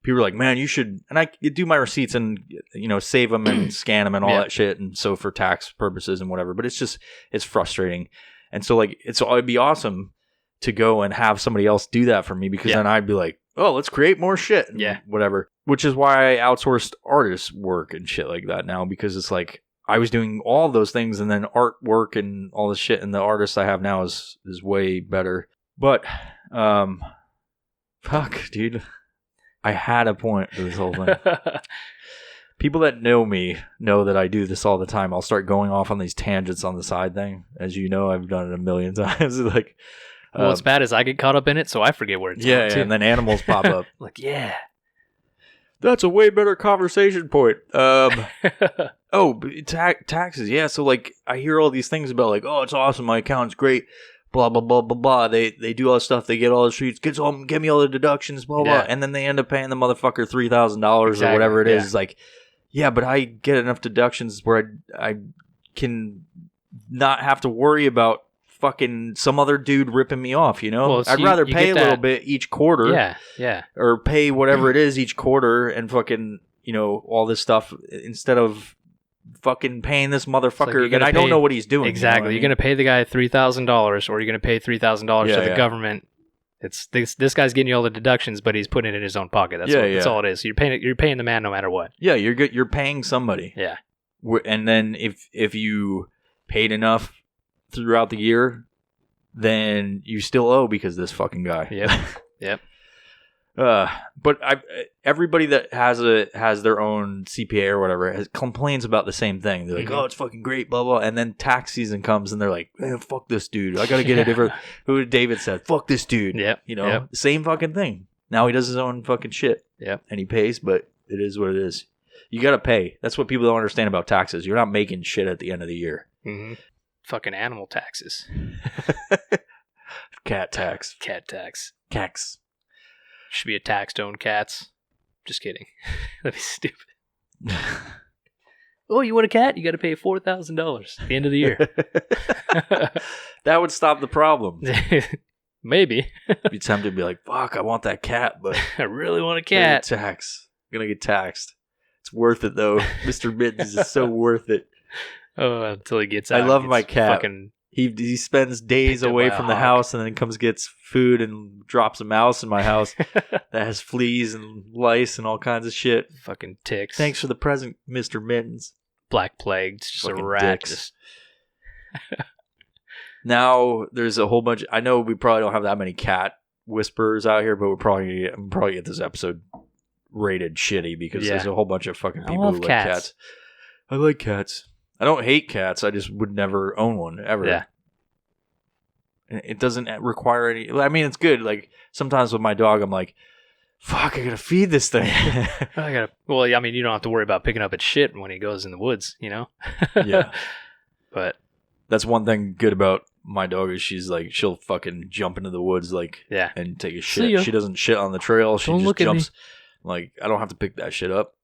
S3: people are like, man, you should, and I do my receipts and, you know, save them and scan them and all that shit. And so for tax purposes and whatever, but it's frustrating. And so like, it'd be awesome to go and have somebody else do that for me because then I'd be like, oh, let's create more shit. And whatever. Which is why I outsourced artist work and shit like that now, because it's like, I was doing all those things and then artwork and all this shit. And the artist I have now is way better. But, fuck, dude. I had a point to this whole thing. People that know me know that I do this all the time. I'll start going off on these tangents on the side thing. As you know, I've done it a million times. Like,
S2: well, what's bad is I get caught up in it, so I forget where it's going to.
S3: And then animals pop up.
S2: Like, yeah.
S3: That's a way better conversation point. Taxes. Yeah, so like I hear all these things about like, oh, it's awesome. My account's great. Blah, blah, blah, blah, blah. They do all this stuff. They get all the sheets. Get me all the deductions, blah, blah. And then they end up paying the motherfucker $3,000 or whatever it is. It's like, yeah, but I get enough deductions where I can not have to worry about fucking some other dude ripping me off, you know?
S2: Well,
S3: I'd rather pay a little bit each quarter.
S2: Yeah.
S3: Or pay whatever it is each quarter and fucking, you know, all this stuff instead of fucking paying this motherfucker that I don't know what he's doing.
S2: Exactly. You're going to pay the guy $3,000 or you're going to pay $3,000 to the government. It's this guy's getting you all the deductions, but he's putting it in his own pocket. That's all it is. You're paying the man no matter what.
S3: Yeah, you're paying somebody.
S2: Yeah.
S3: And then if you paid enough throughout the year, then you still owe because of this fucking guy.
S2: Yep.
S3: But everybody that has their own CPA or whatever complains about the same thing. They're like, oh, it's fucking great, blah, blah. And then tax season comes and they're like, man, fuck this dude. I got to get a different, who David said, fuck this dude.
S2: Yep.
S3: You know, same fucking thing. Now he does his own fucking shit.
S2: Yep.
S3: And he pays, but it is what it is. You got to pay. That's what people don't understand about taxes. You're not making shit at the end of the year.
S2: Mm-hmm. Fucking animal taxes.
S3: Cat tax.
S2: Cax. Should be a tax to own cats. Just kidding. That'd be stupid. Oh, you want a cat? You got to pay $4,000 at the end of the year.
S3: That would stop the problem.
S2: Maybe.
S3: Be tempted to be like, fuck, I want that cat, but
S2: I really want a cat.
S3: I'm gonna get taxed. It's worth it though. Mr. Mittens is so worth it.
S2: Oh, until he gets out.
S3: I love my cat.
S2: Fucking
S3: He spends days away from the house and then comes gets food and drops a mouse in my house that has fleas and lice and all kinds of shit.
S2: Fucking ticks.
S3: Thanks for the present, Mr. Mittens.
S2: Black plague. It's just
S3: fucking
S2: a rat.
S3: Now there's a whole bunch. I know we probably don't have that many cat whisperers out here, but I'm probably get this episode rated shitty because there's a whole bunch of fucking people who like cats. I like cats. I don't hate cats. I just would never own one ever.
S2: Yeah.
S3: It doesn't require any. I mean, it's good. Like sometimes with my dog, I'm like, "Fuck, I gotta feed this thing."
S2: Well, I mean, you don't have to worry about picking up its shit when he goes in the woods, you know.
S3: Yeah.
S2: But
S3: that's one thing good about my dog is she'll fucking jump into the woods and take a shit. She doesn't shit on the trail. She just jumps. Like I don't have to pick that shit up.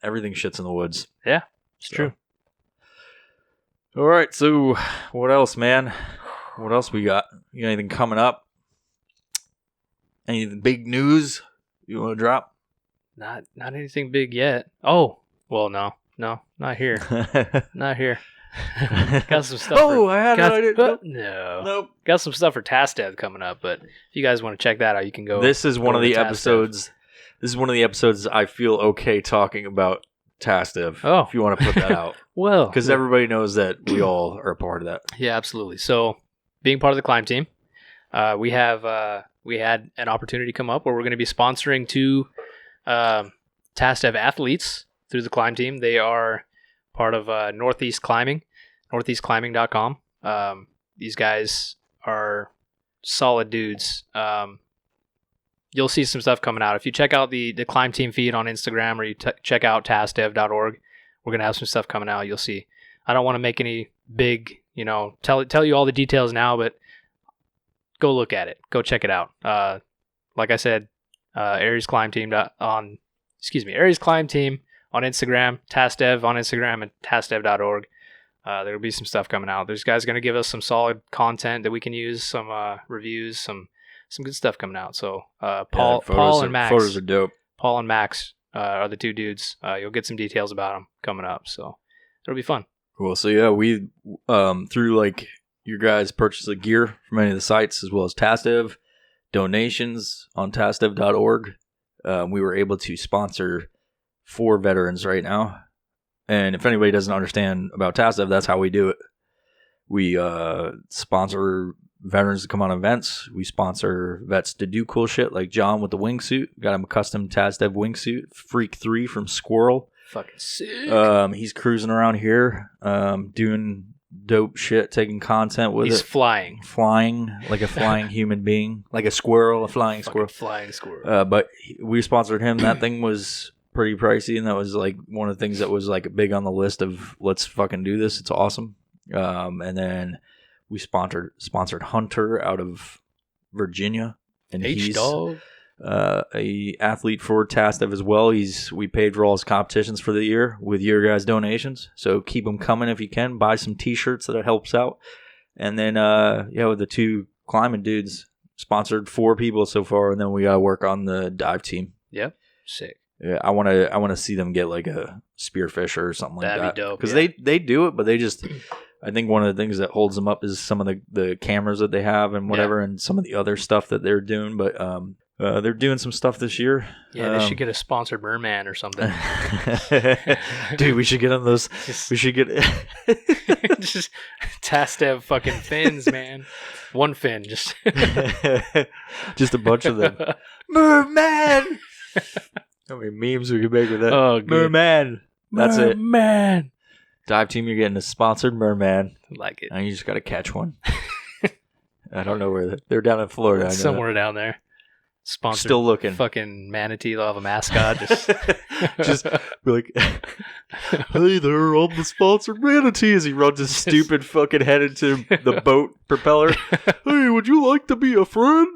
S3: Everything shits in the woods.
S2: Yeah, it's true.
S3: All right, so what else, man? What else we got? You got anything coming up? Any big news you want to drop?
S2: Not anything big yet. Oh, well, no, not here. Not here. Got some stuff.
S3: Nope.
S2: Got some stuff for TASTEV coming up, but if you guys want to check that out, you can go.
S3: This is one of the episodes. This is one of the episodes I feel okay talking about TASTEV.
S2: Oh,
S3: if you want to put that out.
S2: Well,
S3: because everybody knows that we all are a part of that.
S2: Yeah, absolutely. So being part of the climb team, we had an opportunity come up where we're going to be sponsoring 2 TASTEV athletes through the climb team. They are part of Northeast Climbing, northeastclimbing.com. These guys are solid dudes. You'll see some stuff coming out. If you check out the climb team feed on Instagram, or you check out tastev.org, we're going to have some stuff coming out. You'll see. I don't want to make any big, tell you all the details now, but go look at it. Go check it out. Like I said, Aries Climb Team on Instagram, tastev on Instagram, and tastev.org. There'll be some stuff coming out. There's guys going to give us some solid content that we can use, some reviews, some good stuff coming out. So Paul and Max.
S3: Photos are dope.
S2: Paul and Max are the 2 dudes. You'll get some details about them coming up. So it'll be fun.
S3: Cool. So yeah, we through like your guys' purchase of gear from any of the sites, as well as TASTEV donations on tastev.org, we were able to sponsor 4 veterans right now. And if anybody doesn't understand about TASTEV, that's how we do it. We sponsor veterans to come on events. We sponsor vets to do cool shit, like John with the wingsuit. Got him a custom TASTEV wingsuit, Freak 3 from Squirrel.
S2: Fucking sick.
S3: He's cruising around here, doing dope shit, taking content with
S2: He's
S3: it. Flying like a flying human being, like a squirrel, a flying squirrel.
S2: Flying squirrel.
S3: But we sponsored him. That thing was pretty pricey, and that was like one of the things that was like big on the list of let's fucking do this. It's awesome. And then we sponsored Hunter out of Virginia, and he's a athlete for TASTEV as well. We paid for all his competitions for the year with your guys' donations, so keep them coming if you can. Buy some t-shirts, that helps out. And then with the 2 climbing dudes, sponsored 4 people so far, and then we gotta work on the dive team.
S2: Yep, sick.
S3: Yeah, I want to see them get like a spearfisher or something like that.
S2: That'd be dope.
S3: Because they do it, but they just, I think one of the things that holds them up is some of the cameras that they have and whatever, and some of the other stuff that they're doing. But they're doing some stuff this year.
S2: Yeah, they should get a sponsored merman or something.
S3: Dude, we should get on those. We should get
S2: just TASTEV fucking fins, man. One fin, just
S3: just a bunch of them. Merman. How many memes we could make with that?
S2: Oh, good.
S3: Merman. That's it.
S2: Man.
S3: Dive team, you're getting a sponsored merman.
S2: Like it.
S3: And you just got to catch one. I don't know where they're down in Florida. I know
S2: somewhere down there. Sponsored.
S3: Still looking.
S2: Fucking manatee. They'll have a mascot.
S3: Just be like, hey there, I'm the sponsored manatee, as he runs his stupid fucking head into the boat propeller. Hey, would you like to be a friend?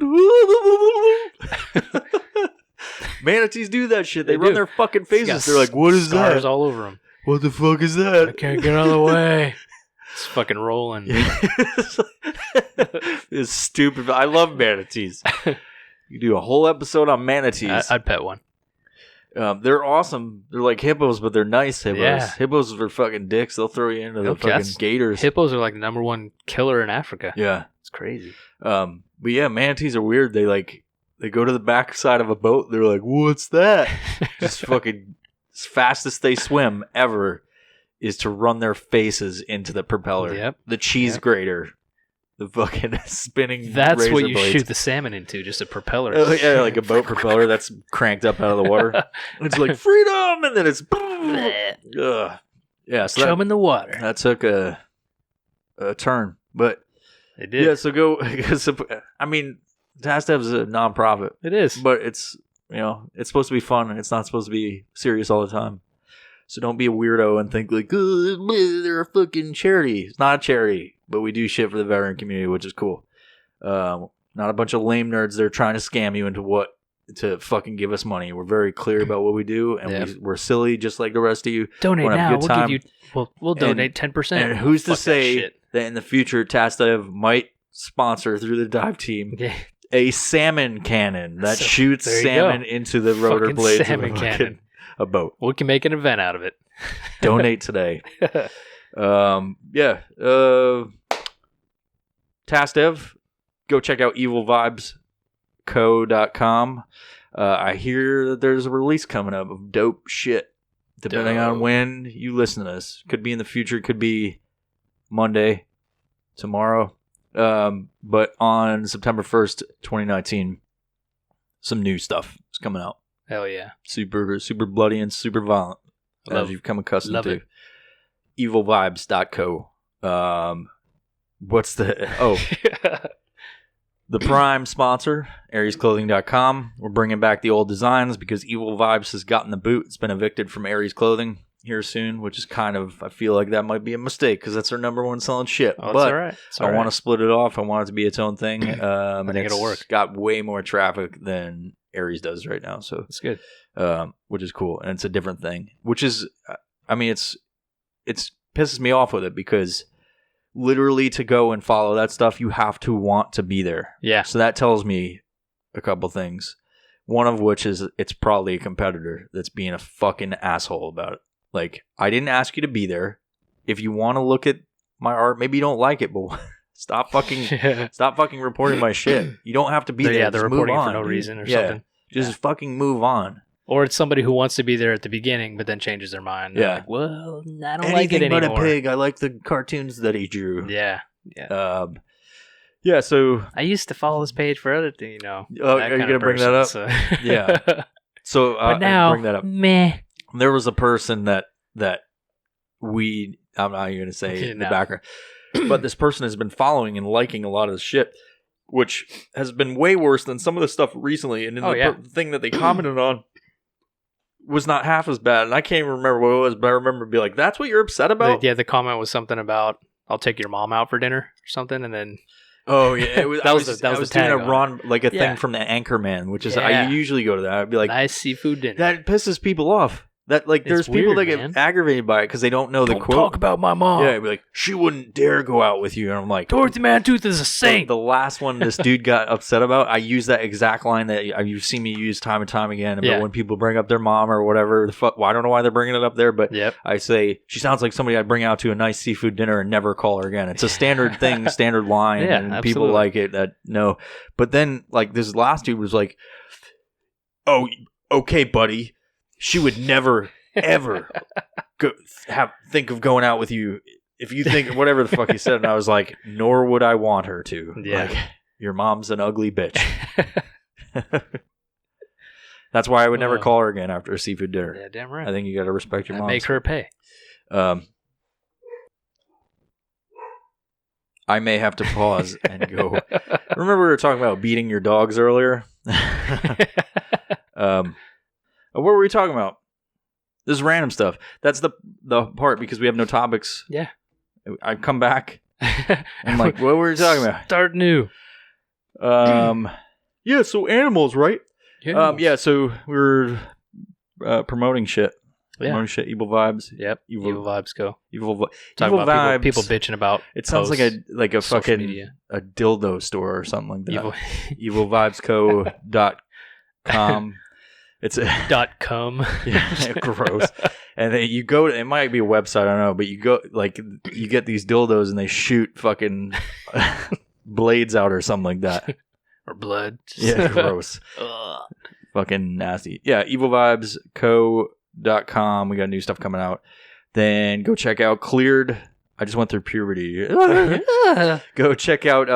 S3: Manatees do that shit. They run their fucking faces. They're like, what is that?
S2: Scars all over them.
S3: What the fuck is that?
S2: I can't get out of the way. It's fucking rolling.
S3: It's stupid. I love manatees. You do a whole episode on manatees.
S2: I'd pet one.
S3: They're awesome. They're like hippos, but they're nice hippos. Yeah. Hippos are fucking dicks. They'll throw you into the fucking gators.
S2: Hippos are like the #1 killer in Africa.
S3: Yeah.
S2: It's crazy.
S3: But yeah, manatees are weird. They go to the back side of a boat. They're like, what's that? Just fucking as fastest they swim ever is to run their faces into the propeller.
S2: Yep.
S3: The cheese grater. The fucking spinning
S2: That's
S3: razor
S2: what you
S3: blades.
S2: shoot the salmon into, just a propeller.
S3: Oh, yeah, like a boat propeller that's cranked up out of the water. It's like, freedom! And then it's... Ugh. Yeah, so
S2: chum in the water.
S3: That took a turn. But...
S2: It did.
S3: Yeah, so go... I mean, TASTEV is a non-profit.
S2: It is.
S3: But it's, it's supposed to be fun, and it's not supposed to be serious all the time. So don't be a weirdo and think like, oh, they're a fucking charity. It's not a charity, but we do shit for the veteran community, which is cool. Not a bunch of lame nerds. They're trying to scam you to fucking give us money. We're very clear about what we do, and we're silly just like the rest of you.
S2: Donate now. We'll give you. We'll donate 10%.
S3: And who's to say that in the future TASTEV might sponsor through the dive team a salmon cannon that shoots salmon into the rotor blades
S2: salmon
S3: of
S2: cannon.
S3: A boat.
S2: We can make an event out of it.
S3: Donate today. TASTEV. Go check out evilvibesco.com. I hear that there's a release coming up of dope shit. Depending on when you listen to this. Could be in the future. Could be Monday, tomorrow. But on September 1st, 2019, some new stuff is coming out.
S2: Hell yeah.
S3: Super bloody and super violent, as you've come accustomed to. Evilvibes.co. What's the... The prime sponsor, AriesClothing.com. We're bringing back the old designs because Evil Vibes has gotten the boot. It's been evicted from Aries Clothing here soon, which is kind of, I feel like that might be a mistake because that's our number one selling shit.
S2: Oh,
S3: but
S2: all right.
S3: I want to split it off. I want it to be its own thing.
S2: I think it'll work.
S3: It's got way more traffic than Aries does right now. So
S2: it's good.
S3: Which is cool. And it's a different thing, which is, I mean, it's pisses me off with it because literally to go and follow that stuff, you have to want to be there.
S2: Yeah.
S3: So that tells me a couple things. One of which is it's probably a competitor that's being a fucking asshole about it. Like, I didn't ask you to be there. If you want to look at my art, maybe you don't like it, but stop fucking reporting my shit. You don't have to be there.
S2: Yeah,
S3: they're
S2: reporting for no reason or something.
S3: Just fucking move on.
S2: Or it's somebody who wants to be there at the beginning, but then changes their mind. They're like, well, I don't like it anymore.
S3: Anything but a pig. I like the cartoons that he drew.
S2: Yeah.
S3: Yeah, so...
S2: I used to follow this page for other things,
S3: Oh, are you going to bring that up?
S2: So.
S3: Yeah. So,
S2: but now,
S3: bring that up.
S2: Meh.
S3: There was a person that I'm not even going to say in the background, but this person has been following and liking a lot of the shit, which has been way worse than some of the stuff recently. And the thing that they commented on was not half as bad. And I can't even remember what it was, but I remember being like, that's what you're upset about?
S2: The comment was something about, I'll take your mom out for dinner or something. And then...
S3: Oh, yeah. It was,
S2: that was the tag
S3: doing a Ron, like a thing from the Anchorman, which is, I usually go to that. I'd be like,
S2: nice seafood dinner.
S3: That pisses people off. That like, there's people that get aggravated by it because they don't know the quote.
S2: Talk about my mom.
S3: Yeah, I'd be like, she wouldn't dare go out with you. And I'm like,
S2: Dorothy Mantooth is a saint.
S3: The last one this dude got upset about, I use that exact line that you've seen me use time and time again about when people bring up their mom or whatever. Well, I don't know why they're bringing it up there, but I say, she sounds like somebody I'd bring out to a nice seafood dinner and never call her again. It's a standard thing, standard line, and people like it. No. But then, like, this last dude was like, oh, okay, buddy. She would never... ever think of going out with you if you think whatever the fuck he said, and I was like, nor would I want her to. Like, your mom's an ugly bitch. That's why I would never call her again after a seafood dinner.
S2: Yeah, damn right.
S3: I think you got to respect your mom.
S2: Make her pay.
S3: I may have to pause and go. Remember we were talking about beating your dogs earlier? What were we talking about? This is random stuff. That's the part because we have no topics.
S2: Yeah.
S3: I come back. I'm like, what were we talking about?
S2: Start new.
S3: Yeah, so animals, right?
S2: Yeah.
S3: So we're promoting shit.
S2: Yeah.
S3: Promoting shit, Evil Vibes.
S2: Yep. Evil Vibes go.
S3: Evil
S2: about
S3: Vibes.
S2: People bitching about
S3: it sounds like a fucking
S2: media.
S3: A dildo store or something like that. Evilvibesco.com. It's a
S2: .com.
S3: Yeah, gross. And then you go to, it might be a website, I don't know, but you go, like, you get these dildos and they shoot fucking blades out or something like that.
S2: Or blood.
S3: Yeah, gross. Fucking nasty. Yeah, evilvibesco.com. We got new stuff coming out. Then go check out Cleared. I just went through puberty. Go check out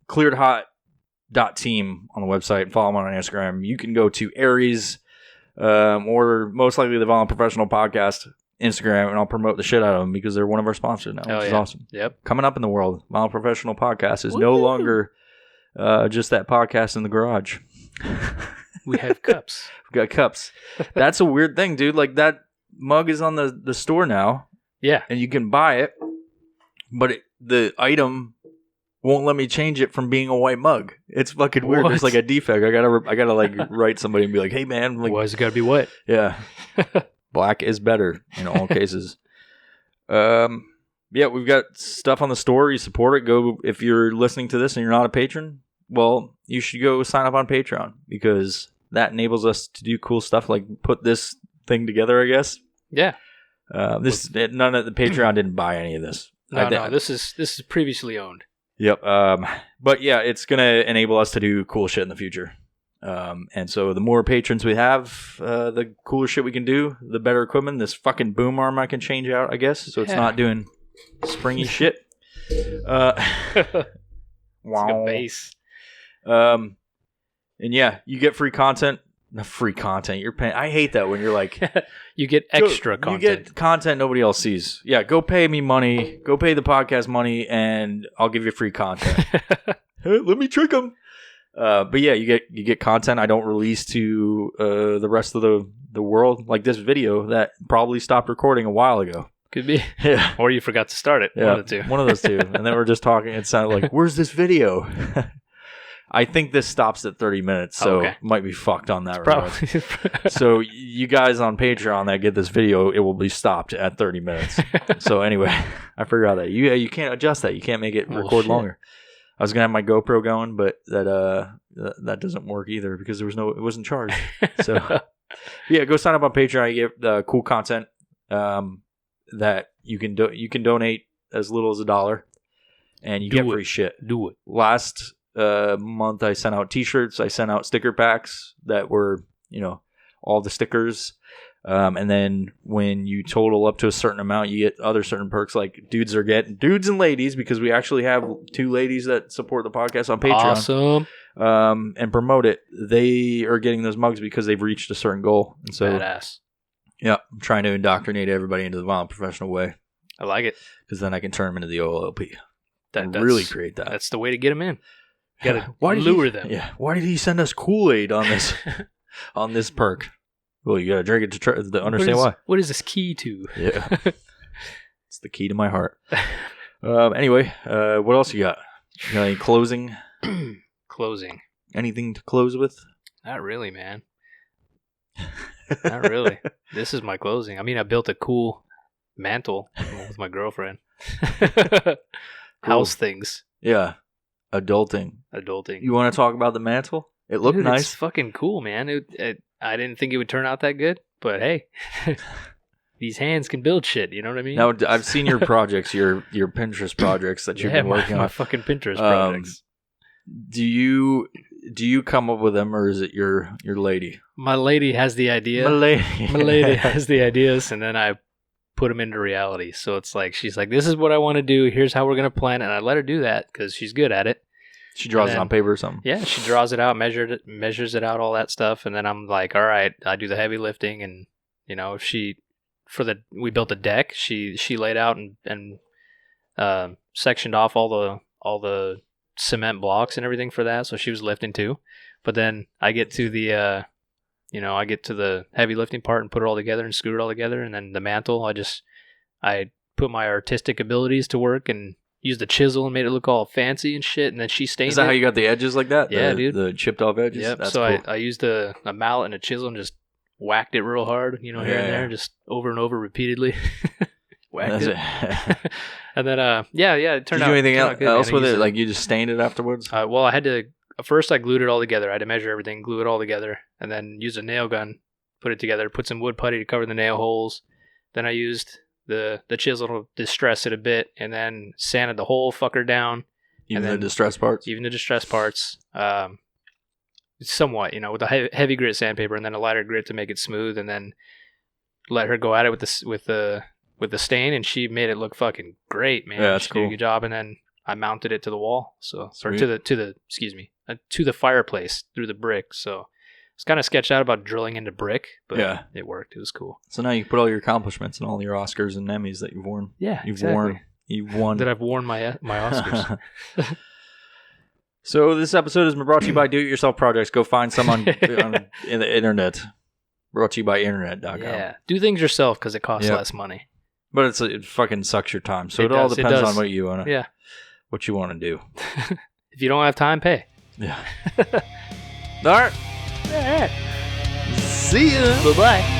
S3: clearedhot.team on the website and follow them on Instagram. You can go to Aries or most likely the Violent Professional Podcast Instagram, and I'll promote the shit out of them because they're one of our sponsors now, which is awesome.
S2: Yep.
S3: Coming up in the world, Violent Professional Podcast is no longer just that podcast in the garage.
S2: We have cups.
S3: We got cups. That's a weird thing, dude. Like, that mug is on the store now.
S2: Yeah.
S3: And you can buy it, but the item won't let me change it from being a white mug. It's fucking weird.
S2: What?
S3: There's like a defect. I gotta like write somebody and be like, hey man, like,
S2: why is it gotta be white?
S3: Yeah. Black is better in all cases. Yeah, we've got stuff on the store. You support it. Go, if you're listening to this and you're not a patron, well, you should go sign up on Patreon because that enables us to do cool stuff like put this thing together, I guess.
S2: Yeah.
S3: None of the Patreon didn't buy any of this.
S2: No, this is previously owned.
S3: Yep. But yeah, it's going to enable us to do cool shit in the future. And so the more patrons we have, the cooler shit we can do, the better equipment. This fucking boom arm I can change out, I guess, so it's not doing springy shit.
S2: like a bass.
S3: And yeah, you get free content. Not free content. You're paying. I hate that when you're like,
S2: you get extra content.
S3: You get content nobody else sees. Yeah, go pay me money. Go pay the podcast money, and I'll give you free content. Hey, let me trick them. But yeah, you get content I don't release to the rest of the world, like this video that probably stopped recording a while ago.
S2: Could be.
S3: Yeah.
S2: Or you forgot to start it.
S3: Yeah,
S2: One of the two.
S3: One of those two. And then we're just talking. It sounded like, where's this video? I think this stops at 30 minutes, so
S2: okay.
S3: Might be fucked on that
S2: Probably.
S3: So you guys on Patreon that get this video, it will be stopped at 30 minutes. So anyway, I figured out that you can't adjust that. You can't make it record longer. I was gonna have my GoPro going, but that doesn't work either because it wasn't charged. So yeah, go sign up on Patreon. You get cool content that you can donate as little as $1, and you get free shit.
S2: Do it.
S3: Last month I sent out t-shirts. I sent out sticker packs that were all the stickers. And then when you total up to a certain amount, you get other certain perks like dudes and ladies, because we actually have 2 ladies that support the podcast on Patreon.
S2: Awesome.
S3: And promote it. They are getting those mugs because they've reached a certain goal. And so,
S2: badass.
S3: Yeah, I'm trying to indoctrinate everybody into the violent professional way.
S2: I like it.
S3: Because then I can turn them into the OLP.
S2: That's
S3: really create that.
S2: That's the way to get them in. You gotta lure them.
S3: Yeah. Why did he send us Kool-Aid on this on this perk? Well, you gotta drink it to understand why.
S2: What is this key to?
S3: Yeah, it's the key to my heart. Anyway, what else you got? You got any closing?
S2: Closing.
S3: Anything to close with?
S2: Not really, man. Not really. This is my closing. I mean, I built a cool mantle with my girlfriend. House things.
S3: Yeah. Adulting. You want to talk about the mantle? It looked nice.
S2: It's fucking cool, man. I didn't think it would turn out that good, but hey, these hands can build shit. You know what I mean?
S3: Now, I've seen your projects, your Pinterest projects that you've been working on.
S2: My fucking Pinterest projects.
S3: Do you come up with them, or is it your lady?
S2: My lady has the idea.
S3: My
S2: lady has the ideas, and then I put them into reality. So it's like, she's like, this is what I want to do. Here's how we're going to plan. And I let her do that because she's good at it.
S3: She draws it on paper or something?
S2: Yeah, she draws it out, measures it out, all that stuff. And then I'm like, all right, I do the heavy lifting. And, we built a deck. She laid out and sectioned off all the cement blocks and everything for that. So she was lifting too. But then I get to the heavy lifting part and put it all together and screw it all together. And then the mantle, I put my artistic abilities to work and used the chisel and made it look all fancy and shit. And then she stained it.
S3: Is that how you got the edges like that?
S2: Yeah, dude.
S3: The chipped off edges?
S2: Yep.
S3: That's
S2: so
S3: cool.
S2: I used a mallet and a chisel and just whacked it real hard, here and there, just over and over repeatedly. Whacked it. And then, it turned out.
S3: Did you do anything else with it?
S2: Like,
S3: you just stained it afterwards?
S2: Well, I had to. First, I glued it all together. I had to measure everything, glue it all together, and then use a nail gun, put it together, put some wood putty to cover the nail holes. Then I used the chisel to distress it a bit, and then sanded the whole fucker down.
S3: Even the distressed parts? Even
S2: the distressed parts. Somewhat, with a heavy grit sandpaper, and then a lighter grit to make it smooth, and then let her go at it with the stain, and she made it look fucking great, man.
S3: Yeah, that's cool.
S2: Did a good job, and then I mounted it to the wall, to the fireplace through the brick. So it's kind of sketched out about drilling into brick, but it worked. It was cool.
S3: So now you put all your accomplishments and all your Oscars and Emmys that you've worn.
S2: Yeah,
S3: You've won.
S2: That I've worn my Oscars.
S3: So this episode has been brought to you by Do-It-Yourself Projects. Go find some in the internet. Brought to you by internet.com.
S2: Yeah, do things yourself because it costs less money.
S3: But it fucking sucks your time. So it all depends on what you want to.
S2: Yeah.
S3: What you want to do.
S2: If you don't have time, pay.
S3: Yeah. All right.
S2: All right.
S3: See ya.
S2: Bye-bye.